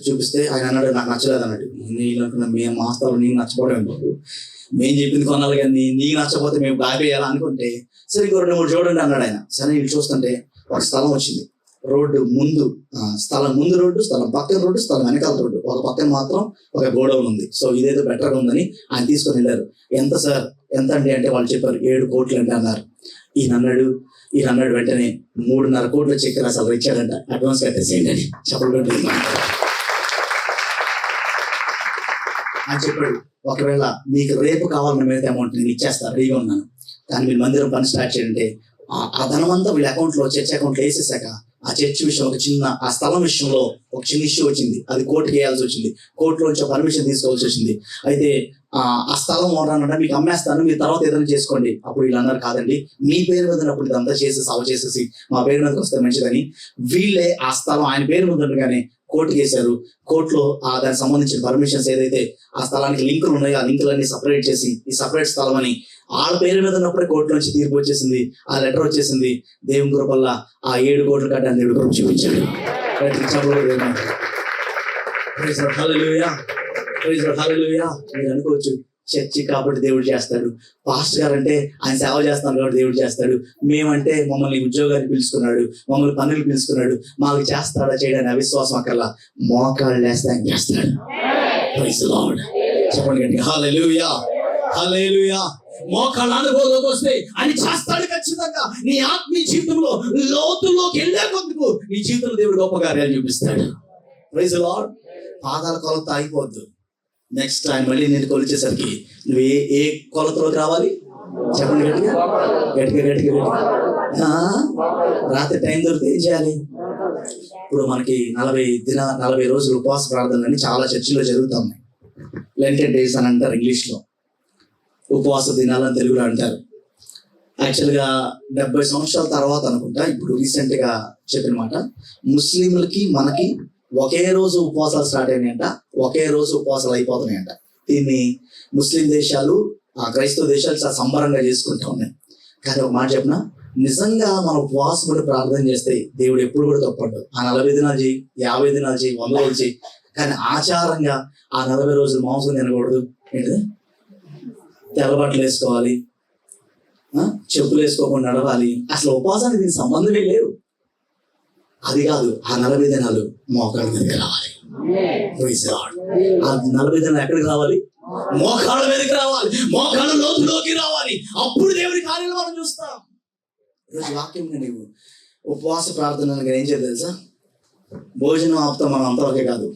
చూపిస్తే ఆయన అన్నాడు నాకు నచ్చలేదు అన్నాడు. నేను మేము మా స్థలం నీకు నచ్చపోవడం బాబు, మేము చెప్పింది కొనాలి కానీ నీకు నచ్చకపోతే మేము ఆపేయాలా అనుకుంటే, సరే ఇంకో 2-3 చూడండి అన్నాడు ఆయన. సరే వీళ్ళు చూస్తుంటే ఒక స్థలం వచ్చింది. రోడ్డు ముందు స్థలం ముందు రోడ్డు, స్థలం పక్కన రోడ్డు, స్థలం వెనకాల రోడ్డు. ఒక పక్కన మాత్రం ఒక గోడౌన్ ఉంది. సో ఇదేదో బెటర్గా ఉందని ఆయన తీసుకొని వెళ్ళారు. ఎంత సార్, ఎంత అండి అంటే వాళ్ళు చెప్పారు 7 కోట్లు అంటే అన్నారు. ఈయన అన్నాడు వెంటనే 3.5 కోట్ల చెక్ అసలు ఇచ్చాడంట, అడ్వాన్స్ కట్టేసేయండి అని చెప్పడం. ఆయన చెప్పాడు, ఒకవేళ మీకు రేపు కావాలన్న మీద అమౌంట్ నేను ఇచ్చేస్తాను, రెడీగా ఉన్నాను, కానీ మీరు మందిరం పని స్టార్ట్ చేయండి. ఆ ధనమంతా వీళ్ళ అకౌంట్లో, చర్చ్ అకౌంట్లో వేసేసాక ఆ చర్చ్ విషయం ఆ స్థలం విషయంలో ఒక చిన్న ఇష్యూ వచ్చింది. అది కోర్టుకి వేయాల్సి వచ్చింది. కోర్టులోంచి పర్మిషన్ తీసుకోవాల్సి వచ్చింది. అయితే ఆ స్థలం ఓనర్ మీకు అమ్మేస్తాను, మీరు తర్వాత ఏదైనా చేసుకోండి. అప్పుడు వీళ్ళు అన్నారు, కాదండి మీ పేరు మీద ఉన్నప్పుడు ఇదంతా చేసేసి మా పేరు మీదకి వస్తే మంచిదని వీళ్ళే ఆ స్థలం ఆయన పేరు మీద ఉండగానే కోర్టుకి వేశారు. కోర్టులో దానికి సంబంధించిన పర్మిషన్స్ ఏదైతే ఆ స్థలానికి లింకులు ఉన్నాయో ఆ లింకులన్నీ సపరేట్ చేసి ఈ సపరేట్ స్థలం అని వాళ్ళ పేరు మీద ఉన్నప్పుడే కోర్టు నుంచి తీర్పు వచ్చేసింది, ఆ లెటర్ వచ్చేసింది. దేవుని కృప వల్ల ఆ 7 కోట్లు కట్టాలని దేవుడు కృప చూపించాడు. మీరు అనుకోవచ్చు చర్చి కాబట్టి దేవుడు చేస్తాడు, పాస్టర్ గారు అంటే ఆయన సేవ చేస్తాను కాబట్టి దేవుడు చేస్తాడు, మేమంటే మమ్మల్ని ఉద్యోగాన్ని పిలుచుకున్నాడు, మమ్మల్ని పనులు పిలుచుకున్నాడు, మాకు చేస్తాడా చేయడానికి అవిశ్వాసం అక్కర్లా, మోకాళ్ళు వేస్తే ఆయన చేస్తాడు. Praise the Lord. చెప్పండి గట్టిగా హల్లెలూయా, హల్లెలూయా. మోకాళ్ళ అనుభవంలోకి వస్తే ఆయన చేస్తాడు ఖచ్చితంగా. నీ ఆత్మీయ జీవితంలో లోతుల్లోకి వెళ్ళే కొద్దికు నీ జీవితంలో దేవుడు గొప్ప కార్యాలు చూపిస్తాడు. Praise the Lord. పాదాల కొలత అయిపోద్దు. నెక్స్ట్ ఆయన మళ్ళీ నేను కొలిచేసరికి నువ్వు ఏ కొలతలోకి రావాలి చెప్పండి గట్టిగా. రాత్రి టైం దొరికితే ఏం చేయాలి? ఇప్పుడు మనకి 40 రోజులు ఉపవాస ప్రార్థనలని చాలా చర్చిలో జరుగుతూ ఉన్నాయి. లెంటెన్ డేస్ అని అంటారు ఇంగ్లీష్లో, ఉపవాస దినాలని తెలుగులో అంటారు. యాక్చువల్గా 70 సంవత్సరాల తర్వాత అనుకుంటా, ఇప్పుడు రీసెంట్గా చెప్పిన మాట, ముస్లింలకి మనకి ఒకే రోజు ఉపవాసాలు స్టార్ట్ అయినాయంట, ఒకే రోజు ఉపవాసాలు అయిపోతున్నాయంట. దీన్ని ముస్లిం దేశాలు, క్రైస్తవ దేశాలు చాలా సంబరంగా చేసుకుంటూ ఉన్నాయి. కానీ ఒక మాట చెప్పిన, నిజంగా మనం ఉపవాసం ఉండి ప్రార్థన చేస్తే దేవుడు ఎప్పుడు కూడా తప్పడు. ఆ 40 దినాలు చేయి, 50 దినాలు చేయి, 100 రోజులు చేయి, కానీ ఆచారంగా ఆ 40 రోజులు మాంసం తినకూడదు. ఏంటిది? తెల్లబట్టలు వేసుకోవాలి, చెప్పులు వేసుకోకుండా నడవాలి. అసలు ఉపవాసానికి దీనికి సంబంధమే లేవు. అది కాదు, ఆ 40 దినాలు మోకాళ్ళ మీదకి రావాలి. ఆ 40 దినాలు ఎక్కడికి రావాలి? మోకాళ్ళ మీదకి రావాలి, మోకాళ్ళ లోతులోకి రావాలి. అప్పుడు దేవుడి కార్యాలు మనం చూస్తాం. ఈరోజు వాక్యంగా నీవు ఉపవాస ప్రార్థన ఏం చేయాలి తెలుసా? భోజనం ఆపుతాం మనం అంతవరకే కాదు,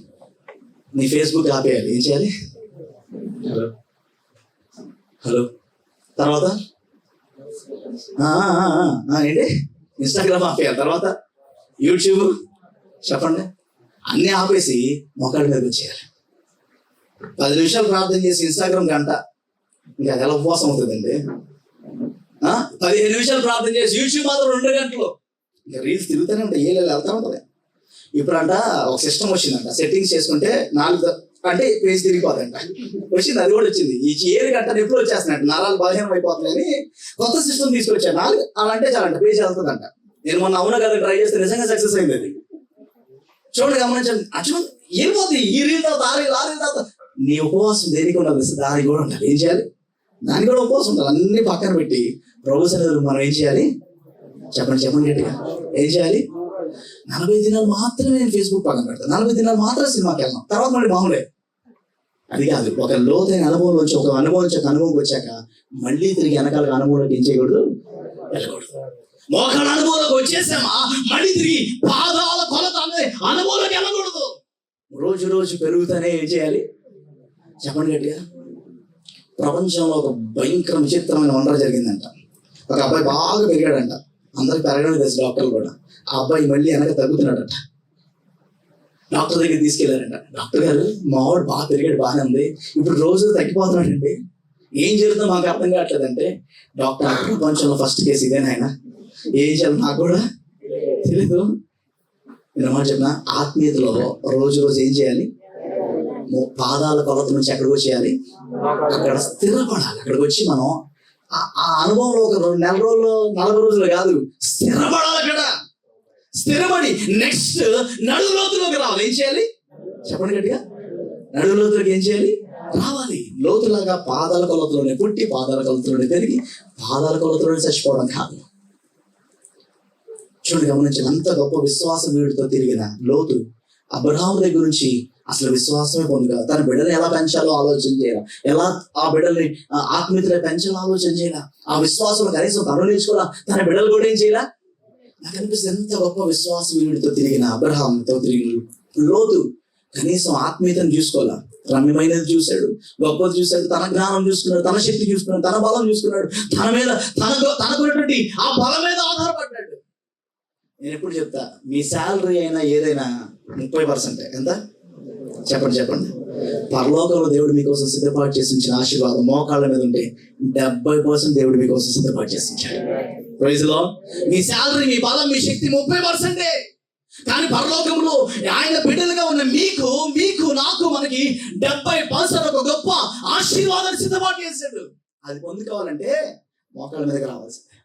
నీ ఫేస్బుక్ ఆపేయాలి. ఏం చేయాలి? హలో తర్వాత ఏంటి? ఇన్స్టాగ్రామ్ ఆపేయాలి, తర్వాత యూట్యూబ్, చెప్పండి, అన్నీ ఆపేసి మొక్కల మీద వచ్చేయాలి. 10 నిమిషాలు ప్రార్థన చేసి ఇన్స్టాగ్రామ్ గంట, ఇంకా ఎలా ఉపవాసం అవుతుందండి? 15 నిమిషాలు ప్రార్థన చేసి యూట్యూబ్ మాత్రం 2 గంటలు. ఇక రీల్స్ తిరుగుతూనే ఉంటాయి, ఏళ్ళు వెళ్తా ఉంటుంది. ఇప్పుడంట ఒక సిస్టమ్ వచ్చిందంట, సెట్టింగ్స్ చేసుకుంటే 4 అంటే పేజ్ తిరిగిపోతుందంట. వచ్చింది, అది కూడా వచ్చింది. ఈ ఏరు గంట ఎప్పుడు వచ్చేస్తున్నట్టు నరాలు బలహీనం అయిపోతున్నాయని కొత్త సిస్టమ్ తీసుకొచ్చాను. 4 అలా అంటే చాలంట, పేజ్ వెళ్తుందంట. నేను మొన్న అవునా కదా ట్రై చేస్తే నిజంగా సక్సెస్ అయింది అది. చూడండి, గమనించండి. చూడండి ఏమవుతుంది, ఈ రీల్ తర్వాత ఆ రీల్ తర్వాత. నీ ఉపవాసం దేనికి ఉండాలి, దానికి కూడా ఉండాలి. ఏం చేయాలి, దానికి కూడా ఉపవాసం ఉండాలి. అన్ని పక్కన పెట్టి ప్రభు సన్నిధిలో మనం ఏం చేయాలి, చెప్పండి గట్టిగా. ఏం చేయాలి? 40 దినాలు మాత్రమే నేను ఫేస్బుక్ పక్కన పెడతాను, 40 దినాలు మాత్రమే సినిమాకి వెళ్ళాం, తర్వాత మళ్ళీ మామూలే. అది కాదు, ఒక లోతైన అనుభవం నుంచి ఒక అనుభవంకి వచ్చాక మళ్ళీ తిరిగి వెనకాల అనుభవంలోకి ఏం చేయకూడదు, వెళ్ళకూడదు. మోకాళ్ళ అనుభవంలోకి వచ్చేసామా మళ్ళీ తిరిగి పాదాల కొలత అనే అనుభవంలోకి వెళ్ళకూడదు. రోజు పెరుగుతానే ఏం చేయాలి, చెప్పండి గట్టిగా. ప్రపంచంలో ఒక భయంకర విచిత్రమైన వండర జరిగిందంట. ఒక అబ్బాయి బాగా పెరిగాడంట, అందరికి పెరగడం తెలుసు డాక్టర్లు కూడా. ఆ అబ్బాయి మళ్ళీ వెనక తగ్గుతున్నాడట. డాక్టర్ దగ్గర తీసుకెళ్లారంట. డాక్టర్ గారు, మావాడు బాగా పెరిగాడు, బాగానే ఉంది, ఇప్పుడు రోజు తగ్గిపోతున్నాడండి, ఏం జరుగుతుందో మాకు అర్థం కావట్లేదంటే, డాక్టర్ ప్రపంచంలో ఫస్ట్ కేసు ఇదేనాయన, ఏం చేయాలి నాకు కూడా తెలీదు. నేను మాట చెప్పిన, ఆత్మీయతలో రోజు ఏం చేయాలి, పాదాల కొలత నుంచి ఎక్కడికి వచ్చేయాలి, అక్కడ స్థిరపడాలి. అక్కడికి వచ్చి మనం ఆ అనుభవంలో ఒక 2 నెల రోజులు 40 రోజులు కాదు, స్థిరపడాలి. అక్కడ స్థిరపడి నెక్స్ట్ నడుము లోతులోకి రావాలి. ఏం చేయాలి, చెప్పండి గట్టిగా. నడుము లోతులోకి ఏం చేయాలి, రావాలి. లోతులాగా పాదాల కొలతలోనే పుట్టి పాదాల కొలతలోనే పెరిగి పాదాల కొలతలోనే చచ్చిపోవడం కాదు. చూడండి, గమనించాలి. అంత గొప్ప విశ్వాస వీడితో తిరిగిన లోతు అబ్రహాము దగ్గర నుంచి అసలు విశ్వాసమే పొందుగా తన బిడ్డని ఎలా పెంచాలో ఆలోచన చేయాలి, ఎలా ఆ బిడ్డల్ని ఆత్మీయతలో పెంచాలో ఆలోచన చేయాలి. ఆ విశ్వాసం కనీసం తను నేర్చుకోవాలా, తన బిడ్డలు కూడా ఏం చేయాలా. నాకు అనిపిస్తుంది, ఎంత గొప్ప విశ్వాస వీడితో తిరిగిన అబ్రహాముతో తిరిగిన లోతు కనీసం ఆత్మీయతను చూసుకోవాలా. రమ్యమైనది చూశాడు, గొప్పది చూశాడు, తన జ్ఞానం చూసుకున్నాడు, తన శక్తి చూసుకున్నాడు, తన బలం చూసుకున్నాడు, తన మీద తనకున్నటువంటి ఆ బలం మీద ఆధారపడ్డాడు. నేను ఎప్పుడు చెప్తా, మీ శాలరీ అయినా ఏదైనా 30% ఎంత, చెప్పండి. పరలోకంలో దేవుడు మీకోసం సిద్ధపాటు చేసి ఉంచిన ఆశీర్వాదం మోకాళ్ళ మీద ఉంటే 70% దేవుడు మీకోసం సిద్ధపాటు చేసి ఉంచాడు. Praise Lord. మీ శాలరీ, మీ బలం, మీ శక్తి 30%. కానీ పరలోకంలో ఆయన బిడ్డలుగా ఉన్న మీకు నాకు మనకి 70% ఒక గొప్ప ఆశీర్వాదాన్ని సిద్ధపాటు చేశాడు. అది పొందుకోవాలంటే మోకాళ్ళ మీదకి రావాల్సిందే.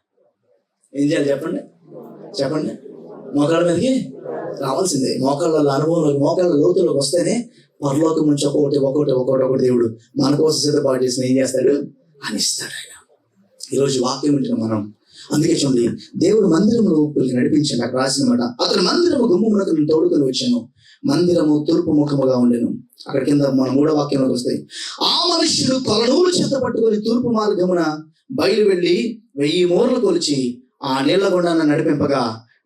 ఏం చేయాలి, చెప్పండి. మోకాళ్ళ మీదకి రావాల్సిందే. మోకాళ్ళ అనుభవంలోకి, మోకాళ్ళ లోతులోకి వస్తేనే పరలోకం నుంచి ఒక్కొక్కటి దేవుడు మన కోసం సిద్ధపాటు చేసిన ఏం చేస్తాడు అని ఇస్తాడు ఆయన. ఈరోజు వాక్యం వింటున్నాం మనం. అందుకే చూడండి, దేవుడు మందిరంలో నడిపించాడు. అక్కడ రాసిన మాట, అతను మందిరము గుమ్మమునకు నేను తోడుకొని వచ్చాను, మందిరము తూర్పు ముఖముగా ఉండెను. అక్కడ కింద మన 3వ వాక్యంలోకి వస్తాయి. ఆ మనుష్యుడు కొలనూలు చేత పట్టుకొని తూర్పు మార్గమున బయలు వెళ్ళి 1000 మూరలు కొలిచి ఆ నీళ్ల గుండాన్ని నడిపింపగా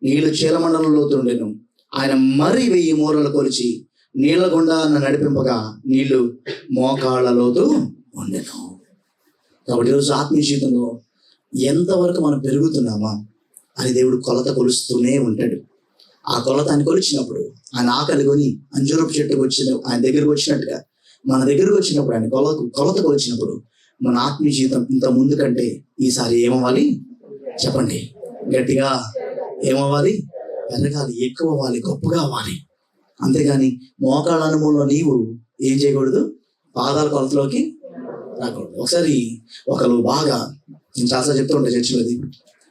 నీళ్లు చీలమండలంలో ఉండెను. ఆయన మరి 1000 మూరలు కొలిచి నీళ్ల గుండాన్ని నడిపింపగా నీళ్లు మోకాళ్ళలోతూ ఉండెను. కాబట్టి ఈరోజు ఆత్మీయ జీవితంలో ఎంతవరకు మనం పెరుగుతున్నామా అని దేవుడు కొలత కొలుస్తూనే ఉంటాడు. ఆ కొలత ఆయన కొలిచినప్పుడు, ఆయన ఆకలి కొని అంజూరపు చెట్టుకు ఆయన దగ్గరకు వచ్చినట్టుగా మన దగ్గరకు వచ్చినప్పుడు, ఆయన కొలత కొలిచినప్పుడు మన ఆత్మీయ జీవితం ఇంత ముందు కంటే ఈసారి ఏమవ్వాలి, చెప్పండి గట్టిగా. ఏమవ్వాలి, పెరగాలి, ఎక్కువ అవ్వాలి, గొప్పగా అవ్వాలి. అంతేగాని మోకాళ్ళ అనుభవంలో నీవు ఏం చేయకూడదు, పాదాల కొలతలోకి రాకూడదు. ఒకసారి ఒకరు బాగా, నేను చాలాసార్లు చెప్తూ ఉంటాను చర్చిలోది,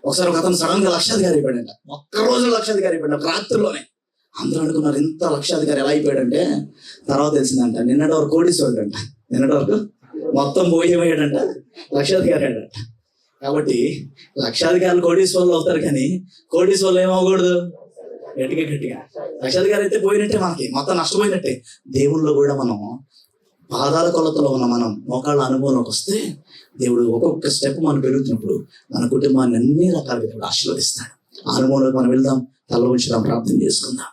ఒకసారి ఒక అతను సడన్ గా లక్షాధికారి అయిపోయాడంట. ఒక్కరోజు లక్షాధికారి అయిపోయాడు, ఒక రాత్రిలోనే. అందరూ అనుకున్నారు ఇంత లక్షాధికారి ఎలా అయిపోయాడంటే, తర్వాత తెలిసిందంట నిన్నటి వరకు కోటీశ్వరుడు అంట. నిన్నటి వరకు మొత్తం పోయేమయ్యాడంట, లక్షాధికారి అయ్యాడంట. కాబట్టి లక్షాధికారులు కోటీశ్వరులు అవుతారు, కానీ కోటీశ్వరులు ఏమవ్వకూడదు. గట్టిగా లక్షాధికారి అయితే పోయినట్టే, మనకి మొత్తం నష్టపోయినట్టే. దేవుళ్ళలో కూడా మనం పాదాల కొలతలో ఉన్న మనం మోకాళ్ళ అనుభవంలోకి వస్తే దేవుడు ఒక్కొక్క స్టెప్ మనం పెరుగుతున్నప్పుడు మన కుటుంబాన్ని అన్ని రకాలుగా ఆశీర్వదిస్తాడు. ఆ అనుభవంలోకి మనం వెళ్దాం, తల ఉంచుదాం, ప్రార్థన చేసుకుందాం.